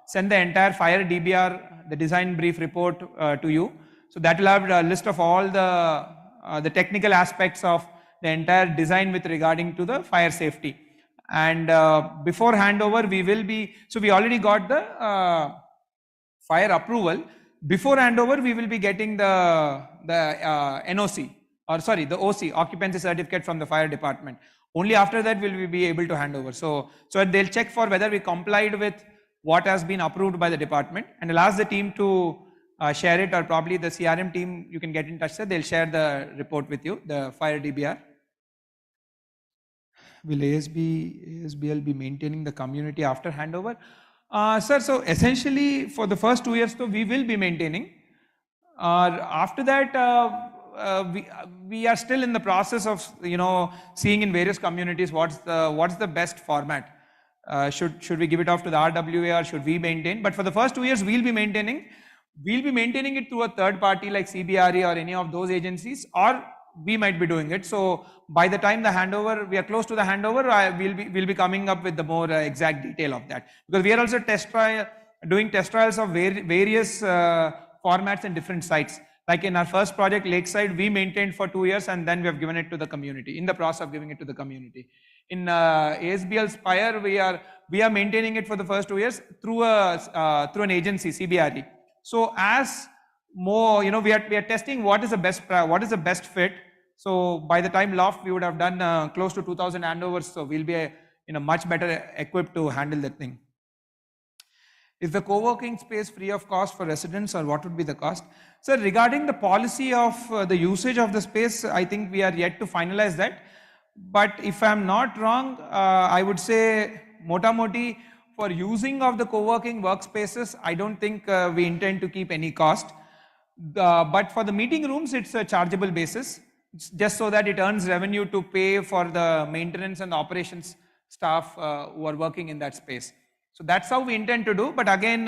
send the entire fire DBR, the design brief report to you. So that will have a list of all the technical aspects of the entire design with regarding to the fire safety. And before handover, we will be, so we already got the fire approval, before handover we will be getting the NOC, or sorry, the OC, occupancy certificate from the fire department. Only after that will we be able to hand over. So they'll check for whether we complied with what has been approved by the department, and I'll ask the team to share it, or probably the CRM team, you can get in touch, sir. They'll share the report with you, the fire DBR. Will ASBL be maintaining the community after handover? Sir, so essentially for the first 2 years, though, we will be maintaining. After that, we are still in the process of seeing in various communities what's the best format. Should we give it off to the RWA, or should we maintain? But for the first 2 years, we'll be maintaining. We'll be maintaining it through a third party like CBRE or any of those agencies, or we might be doing it. So by the time the handover, we are close to the handover, we'll be coming up with the more exact detail of that. Because we are also doing test trials of various formats and different sites. Like in our first project, Lakeside, we maintained for 2 years, and then we have given it to the community, in the process of giving it to the community. In ASBL Spire, we are maintaining it for the first 2 years through an agency, CBRE. So as more, we are testing what is the best fit. So by the time Loft, we would have done close to 2,000 handovers. So we'll be much better equipped to handle that thing. Is the co-working space free of cost for residents, or what would be the cost? So regarding the policy of the usage of the space, I think we are yet to finalize that. But if I'm not wrong, I would say mota moti, for using of the co-working workspaces, I don't think we intend to keep any cost. But for the meeting rooms, it's a chargeable basis, just so that it earns revenue to pay for the maintenance and the operations staff who are working in that space. So that's how we intend to do. But again,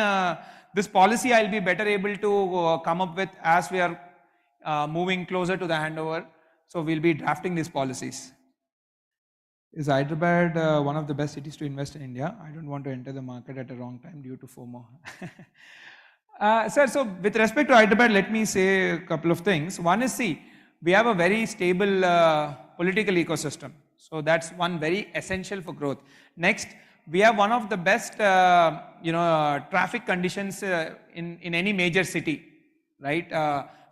this policy I'll be better able to come up with as we are moving closer to the handover. So we'll be drafting these policies. Is Hyderabad one of the best cities to invest in India? I don't want to enter the market at a wrong time due to FOMO. Sir, so with respect to Hyderabad, let me say a couple of things. One is, we have a very stable political ecosystem. So that's one very essential for growth. Next, we have one of the best traffic conditions in any major city, right?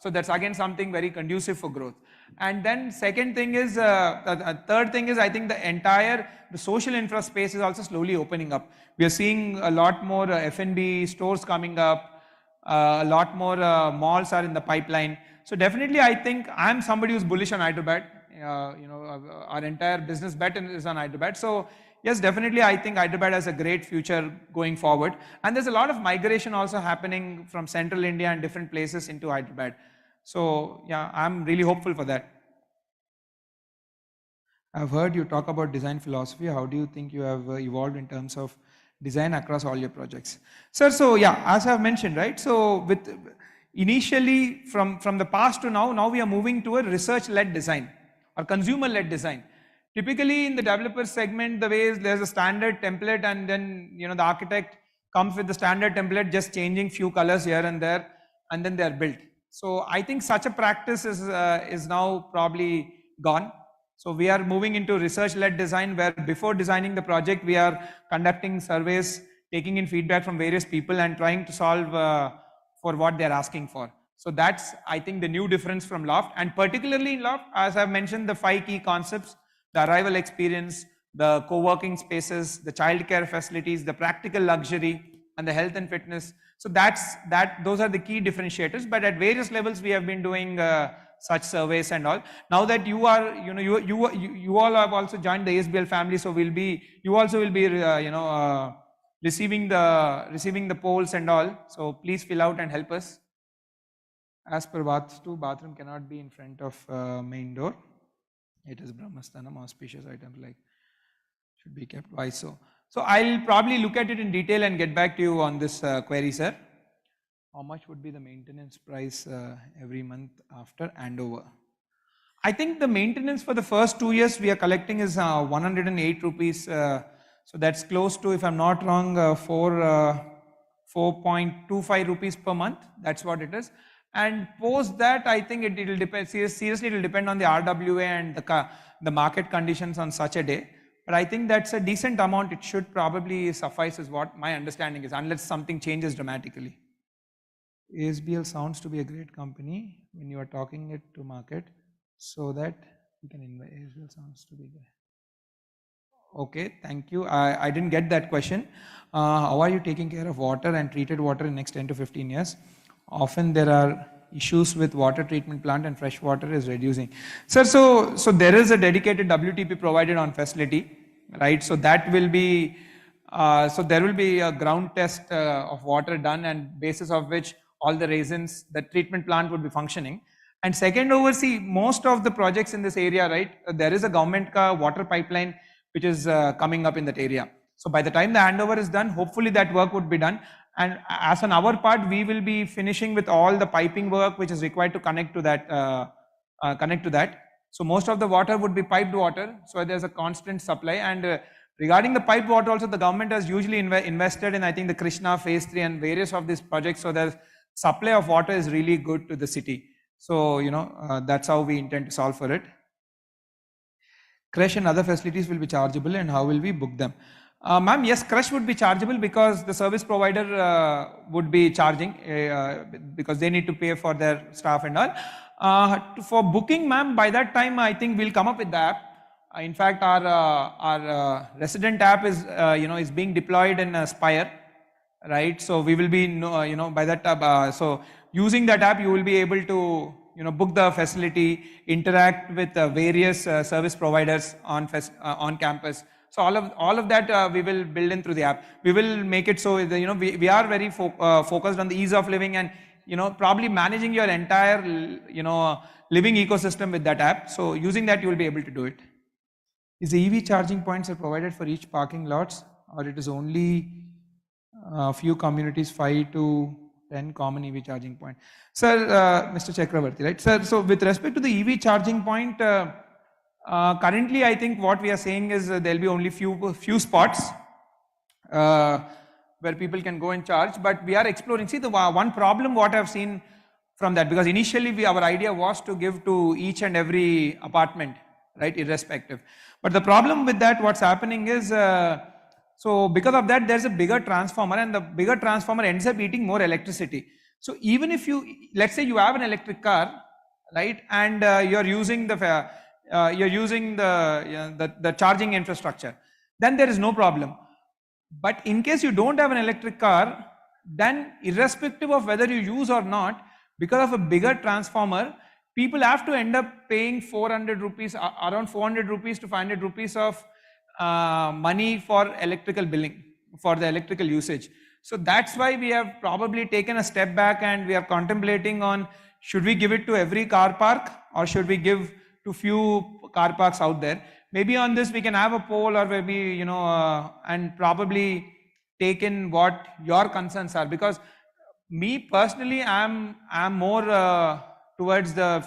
So that's again something very conducive for growth. And then second thing is, third thing is, I think the social infra space is also slowly opening up. We are seeing a lot more F&B stores coming up, a lot more malls are in the pipeline. So definitely, I think I'm somebody who's bullish on Hyderabad. Our entire business bet is on Hyderabad. So yes, definitely, I think Hyderabad has a great future going forward. And there's a lot of migration also happening from central India and different places into Hyderabad. So yeah, I'm really hopeful for that. I've heard you talk about design philosophy. How do you think you have evolved in terms of design across all your projects? Sir, so yeah, as I've mentioned, right? So initially from the past to now we are moving to a research-led design or consumer-led design. Typically in the developer segment, the way is there's a standard template, and then the architect comes with the standard template, just changing few colors here and there, and then they are built. So I think such a practice is now probably gone. So we are moving into research-led design, where before designing the project, we are conducting surveys, taking in feedback from various people, and trying to solve for what they are asking for. So that's, I think, the new difference from Loft, and particularly in Loft, as I've mentioned, the 5 key concepts: the arrival experience, the co-working spaces, the childcare facilities, the practical luxury, and the health and fitness. So those are the key differentiators. But at various levels, we have been doing such surveys and all. Now that you are, you all have also joined the ASBL family, so you also will be, receiving the polls and all. So please fill out and help us. As per Vastu, bathroom cannot be in front of main door. It is Brahmasthanam, auspicious item, like should be kept. Why so? So I'll probably look at it in detail and get back to you on this query, sir. How much would be the maintenance price every month after handover? I think the maintenance for the first 2 years we are collecting is 108 rupees. So that's close to, if I'm not wrong, 4.25 rupees per month. That's what it is. And post that, I think it will depend. Seriously, it will depend on the RWA and the market conditions on such a day. But I think that's a decent amount. It should probably suffice, is what my understanding is, unless something changes dramatically. ASBL sounds to be a great company when you are talking it to market, so that you can invest. ASBL sounds to be great. Okay, thank you. I didn't get that question. How are you taking care of water and treated water in next 10 to 15 years? Often there are issues with water treatment plant and fresh water is reducing. Sir, so there is a dedicated WTP provided on facility, right? So that will be, so there will be a ground test of water done, and basis of which all the reasons the treatment plant would be functioning. And second over, see, most of the projects in this area, right, there is a government water pipeline which is coming up in that area. So by the time the handover is done, hopefully that work would be done. And as on our part, we will be finishing with all the piping work which is required to connect to that. So most of the water would be piped water. So there's a constant supply. And regarding the piped water also, the government has usually invested in, I think, the Krishna phase 3 and various of these projects. So the supply of water is really good to the city. So, that's how we intend to solve for it. Crush and other facilities will be chargeable, and how will we book them? Ma'am, yes, crush would be chargeable because the service provider would be charging because they need to pay for their staff and all. For booking, ma'am, by that time, I think we'll come up with the app. In fact, our resident app is, is being deployed in Spire, right? So we will be, by that, so using that app, you will be able to, book the facility, interact with various service providers on campus. So all of that we will build in through the app. We will make it so that, we are very focused on the ease of living and, probably managing your entire, living ecosystem with that app. So using that, you will be able to do it. Is the EV charging points are provided for each parking lots, or it is only a few communities, 5 to 10 common EV charging point? Sir, Mr. Chakravarti, right? Sir, so with respect to the EV charging point, currently I think what we are saying is there will be only few spots where people can go and charge, but we are exploring. See, the one problem what I have seen from that, because initially our idea was to give to each and every apartment, right, irrespective. But the problem with that, what's happening is, so because of that, there's a bigger transformer, and the bigger transformer ends up eating more electricity. So even if let's say you have an electric car, right, and you're using the charging infrastructure, then there is no problem. But in case you don't have an electric car, then irrespective of whether you use or not, because of a bigger transformer, people have to end up paying 400 rupees, around 400 rupees to 500 rupees of money for electrical billing, for the electrical usage. So that's why we have probably taken a step back, and we are contemplating on, should we give it to every car park, or should we give to few car parks out there? Maybe on this we can have a poll, or maybe, and probably take in what your concerns are, because me personally, I'm more towards the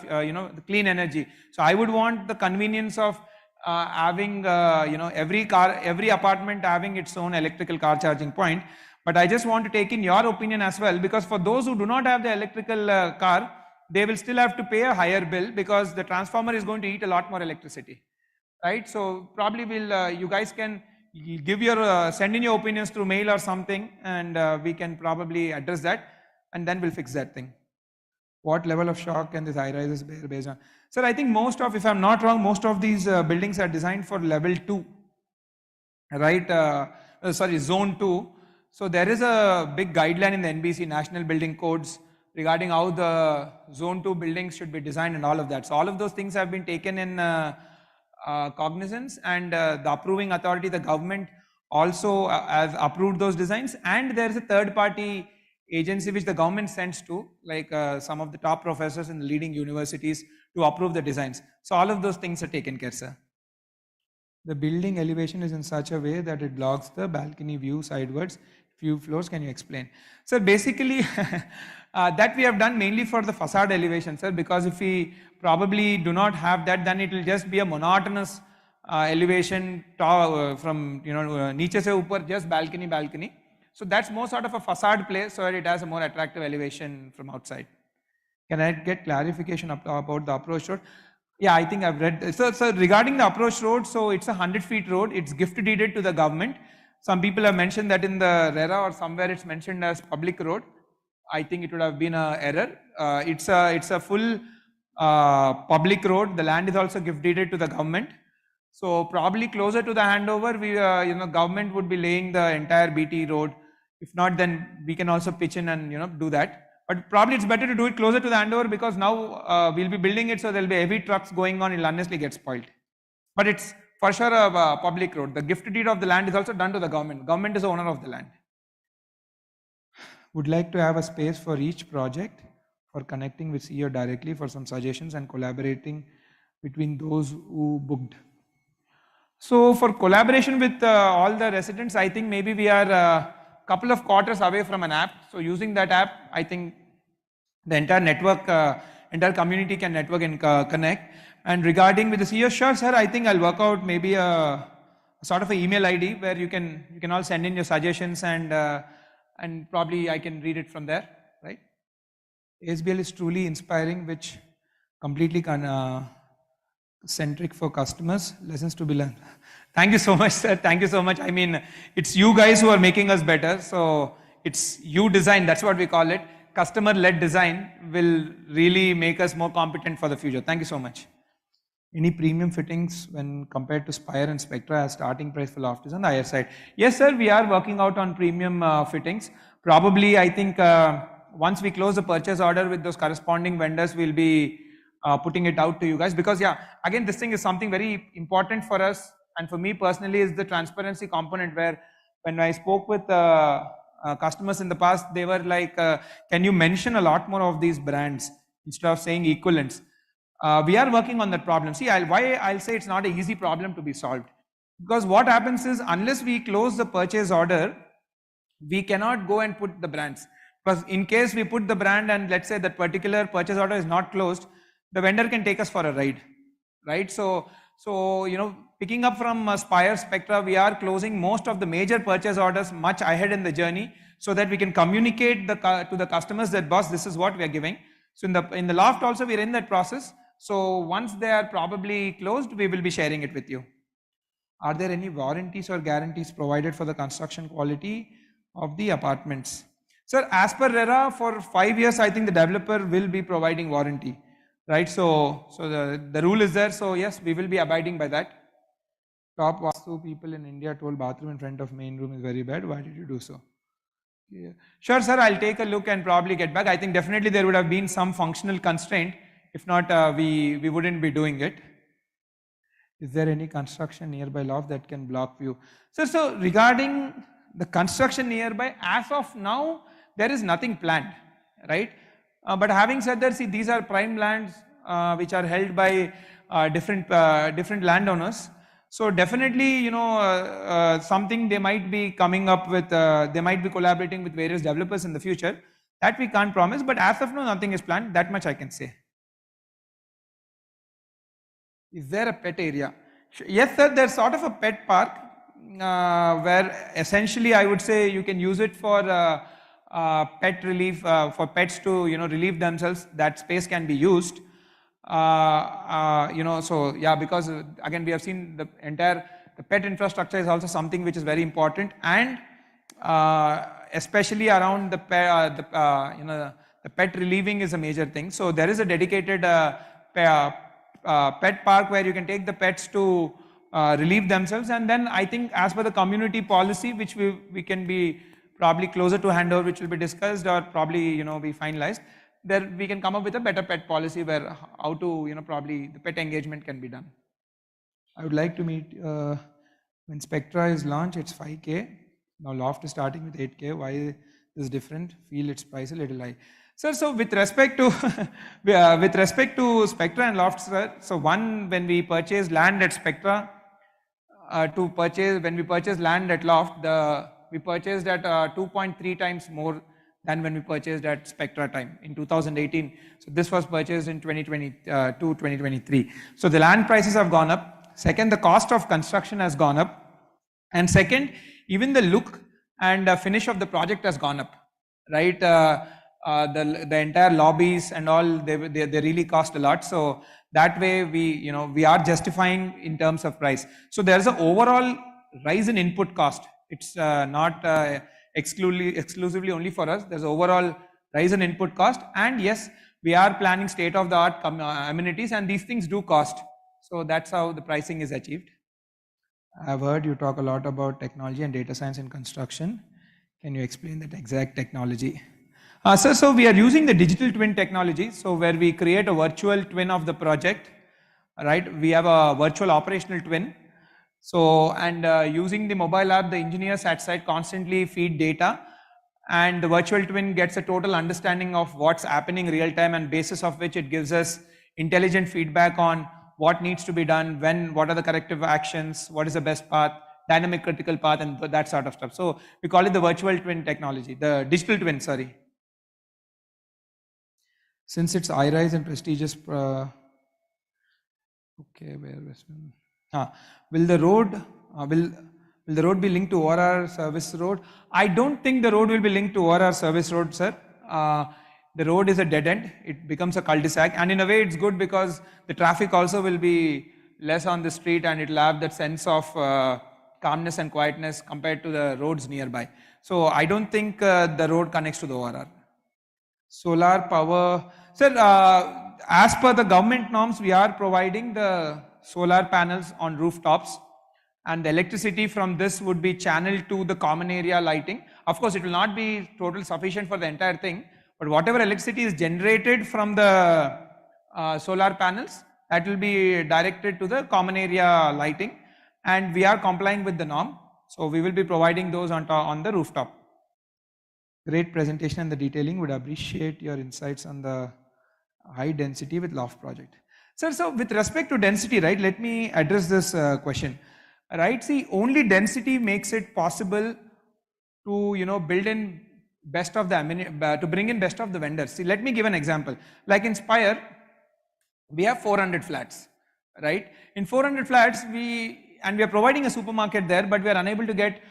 the clean energy. So I would want the convenience of having every apartment having its own electrical car charging point. But I just want to take in your opinion as well, because for those who do not have the electrical car, they will still have to pay a higher bill, because the transformer is going to eat a lot more electricity, right? So probably you guys can give send in your opinions through mail or something, and we can probably address that, and then we'll fix that thing. What level of shock can this high-rises bear based on? Sir, I think if I'm not wrong, most of these buildings are designed for level 2, right? Zone 2. So there is a big guideline in the NBC, National Building Codes, regarding how the Zone 2 buildings should be designed and all of that. So all of those things have been taken in cognizance, and the approving authority, the government, also has approved those designs, and there is a third-party agency which the government sends to, like some of the top professors in the leading universities, to approve the designs. So all of those things are taken care, sir. The building elevation is in such a way that it blocks the balcony view sidewards. Few floors, can you explain? So basically, that we have done mainly for the facade elevation, sir, because if we probably do not have that, then it will just be a monotonous elevation from, niche se upar, just balcony. So that's more sort of a facade place, so it has a more attractive elevation from outside. Can I get clarification about the approach road? Yeah, I think I've read. So regarding the approach road, so it's a 100-feet road. It's gift deeded to the government. Some people have mentioned that in the RERA or somewhere it's mentioned as public road. I think it would have been an error. It's a full public road. The land is also gift deeded to the government. So probably closer to the handover, we government would be laying the entire BT road. If not, then we can also pitch in and do that. But probably it's better to do it closer to the handover, because now we'll be building it, so there'll be heavy trucks going on. It'll honestly get spoiled. But it's for sure a public road. The gift deed of the land is also done to the government. Government is the owner of the land. Would like to have a space for each project for connecting with CEO directly for some suggestions and collaborating between those who booked. So for collaboration with all the residents, I think maybe we are a couple of quarters away from an app. So using that app, I think the entire network, entire community can network and connect. And regarding with the CEO, sure sir, I think I'll work out maybe a sort of an email ID where you can all send in your suggestions, and probably I can read it from there, right? ASBL is truly inspiring, which completely centric for customers, lessons to be learned. Thank you so much, sir. Thank you so much. I mean, it's you guys who are making us better. So it's you design, that's what we call it. Customer-led design will really make us more competent for the future. Thank you so much. Any premium fittings when compared to Spire and Spectra as starting price for Loft is on the higher side? Yes, sir, we are working out on premium fittings. Probably, I think once we close the purchase order with those corresponding vendors, we'll be putting it out to you guys. Because yeah, again, this thing is something very important for us, and for me personally is the transparency component, where when I spoke with customers in the past, they were like, can you mention a lot more of these brands instead of saying equivalents? We are working on that problem. See, I'll say it's not an easy problem to be solved, because what happens is, unless we close the purchase order, we cannot go and put the brands. Because in case we put the brand and let's say that particular purchase order is not closed, the vendor can take us for a ride, right? So picking up from Spire, Spectra, we are closing most of the major purchase orders much ahead in the journey, so that we can communicate to the customers that, boss, this is what we are giving. So in the Loft also, we are in that process. So once they are probably closed, we will be sharing it with you. Are there any warranties or guarantees provided for the construction quality of the apartments? Sir, as per RERA, for 5 years, I think the developer will be providing warranty, right? So the rule is there. So yes, we will be abiding by that. Top Vastu people in India told bathroom in front of main room is very bad. Why did you do so? Yeah. Sure, sir, I'll take a look and probably get back. I think definitely there would have been some functional constraint. If not, we wouldn't be doing it. Is there any construction nearby Loft that can block view? So regarding the construction nearby, as of now, there is nothing planned, right? But having said that, see, these are prime lands which are held by different landowners. So definitely, something they might be coming up with, they might be collaborating with various developers in the future. That we can't promise, but as of now, nothing is planned. That much I can say. Is there a pet area? Yes, sir, there's sort of a pet park where essentially I would say you can use it for pet relief, for pets to relieve themselves. That space can be used. So yeah, because again we have seen the pet infrastructure is also something which is very important, and especially around the pet relieving is a major thing. So there is a dedicated pet park where you can take the pets to relieve themselves, and then I think as per the community policy, which we can be probably closer to handover, which will be discussed or probably be finalized, there we can come up with a better pet policy where how to probably the pet engagement can be done. I would like to meet when Spectra is launched, it's 5K. Now Loft is starting with 8K. Why is different? Feel its price a little high. Sir, so with respect to Spectra and Loft, sir, so one, when we purchased land at Spectra, when we purchased land at Loft, we purchased at 2.3 times more than when we purchased at Spectra time in 2018. So this was purchased in 2023. So the land prices have gone up. Second, the cost of construction has gone up. And second, even the look and finish of the project has gone up, right? The entire lobbies and all, they really cost a lot. So that way we are justifying in terms of price. So there's an overall rise in input cost. It's not exclusively only for us. There's overall rise in input cost, and yes, we are planning state-of-the-art amenities, and these things do cost. So that's how the pricing is achieved. I've heard you talk a lot about technology and data science in construction. Can you explain that exact technology? Sir, so we are using the digital twin technology, so where we create a virtual twin of the project, right? We have a virtual operational twin. So, and using the mobile app, the engineers at site constantly feed data, and the virtual twin gets a total understanding of what's happening real time, and basis of which it gives us intelligent feedback on what needs to be done, when, what are the corrective actions, what is the best path, dynamic critical path, and that sort of stuff. So we call it the virtual twin technology, the digital twin, sorry. Since it's high-rise and prestigious, okay, where was will the road will the road be linked to ORR service road? I don't think the road will be linked to ORR service road, sir. The road is a dead end. It becomes a cul-de-sac, and in a way, it's good because the traffic also will be less on the street, and it'll have that sense of calmness and quietness compared to the roads nearby. So I don't think the road connects to the ORR. Solar power, sir, as per the government norms, we are providing the solar panels on rooftops, and the electricity from this would be channeled to the common area lighting. Of course, it will not be total sufficient for the entire thing, but whatever electricity is generated from the solar panels, that will be directed to the common area lighting, and we are complying with the norm. So we will be providing those on the rooftop. Great presentation and the detailing. Would appreciate your insights on the high density with loft project. Sir, so with respect to density, right, let me address this question. Right, see, only density makes it possible to, build in best of the, to bring in best of the vendors. See, let me give an example. Like in Spire, we have 400 flats, right? In 400 flats, we are providing a supermarket there, but we are unable to get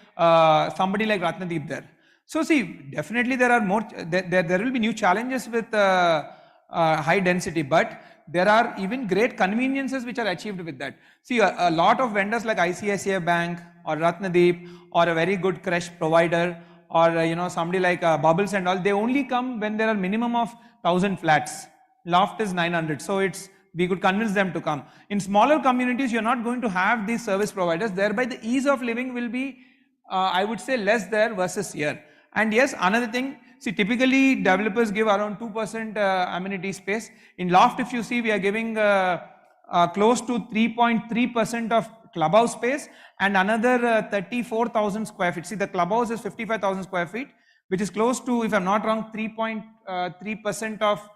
somebody like Ratnadeep there. So see, definitely there are more, there will be new challenges with high density, but there are even great conveniences which are achieved with that. See, a lot of vendors like ICICI Bank or Ratnadeep or a very good crash provider or somebody like Bubbles and all, they only come when there are minimum of 1,000 flats. Loft is 900, so we could convince them to come. In smaller communities, you're not going to have these service providers, thereby the ease of living will be, I would say, less there versus here. And yes, another thing, see, typically developers give around 2% amenity space. In Loft, if you see, we are giving close to 3.3% of clubhouse space and another 34,000 square feet. See, the clubhouse is 55,000 square feet, which is close to, if I'm not wrong, 3.3% of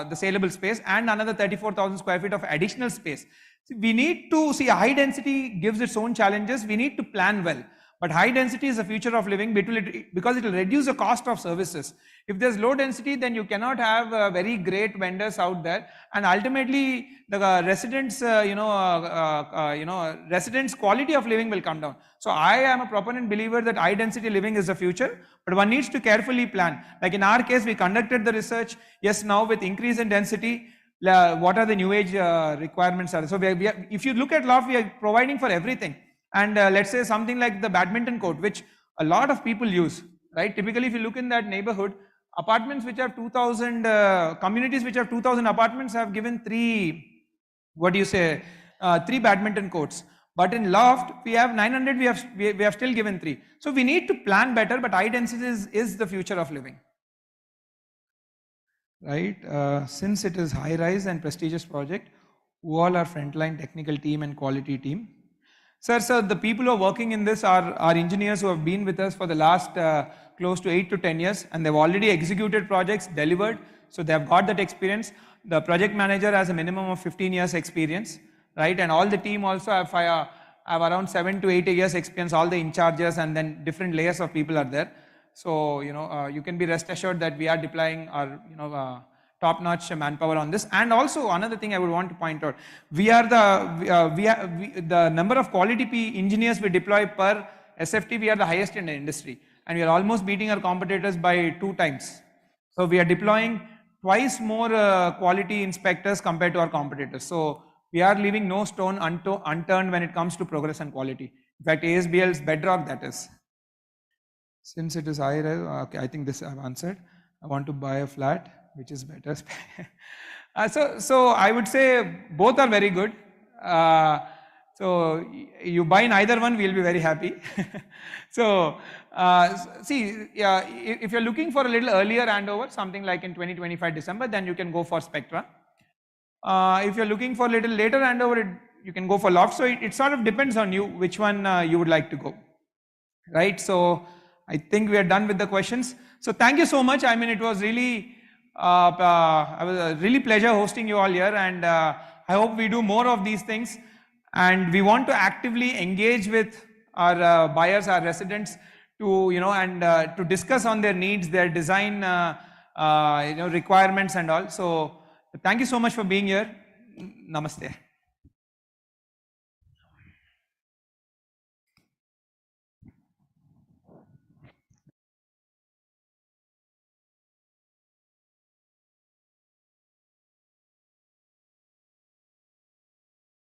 the saleable space, and another 34,000 square feet of additional space. See, we need to see, high density gives its own challenges. We need to plan well. But high density is the future of living because it will reduce the cost of services. If there's low density, then you cannot have very great vendors out there, and ultimately the residents, residents' quality of living will come down. So I am a proponent believer that high density living is the future, but one needs to carefully plan. Like in our case, we conducted the research. Yes, now with increase in density, what are the new age requirements are? So if you look at Loft, we are providing for everything. And let's say something like the badminton court, which a lot of people use, right? Typically, if you look in that neighborhood, apartments which have 2,000, communities which have 2,000 apartments have given three badminton courts. But in Loft, we have 900, we have still given 3. So we need to plan better, but high density is the future of living. Right, since it is high rise and prestigious project, who all are frontline technical team and quality team? Sir, the people who are working in this are engineers who have been with us for the last close to 8 to 10 years, and they've already executed projects, delivered, so they have got that experience. The project manager has a minimum of 15 years experience, right? And all the team also have around 7 to 8 years experience, all the in charges, and then different layers of people are there. So, you can be rest assured that we are deploying our, top-notch manpower on this. And also another thing I would want to point out, the number of quality engineers we deploy per SFT, we are the highest in the industry, and we are almost beating our competitors by 2 times. So we are deploying twice more quality inspectors compared to our competitors. So we are leaving no stone unturned when it comes to progress and quality. In fact, ASBL's bedrock, that is. Since it is high, okay, I think this I've answered. I want to buy a flat, which is better. So I would say both are very good. So you buy neither one, we'll be very happy. So see, if you're looking for a little earlier handover, something like in 2025 December, then you can go for Spectra. If you're looking for a little later handover, you can go for Loft. So it sort of depends on you which one you would like to go, right? So I think we are done with the questions. So thank you so much. I mean, it was really a really pleasure hosting you all here, and I hope we do more of these things. And we want to actively engage with our buyers, our residents, to to discuss on their needs, their design requirements and all. So thank you so much for being here. Namaste.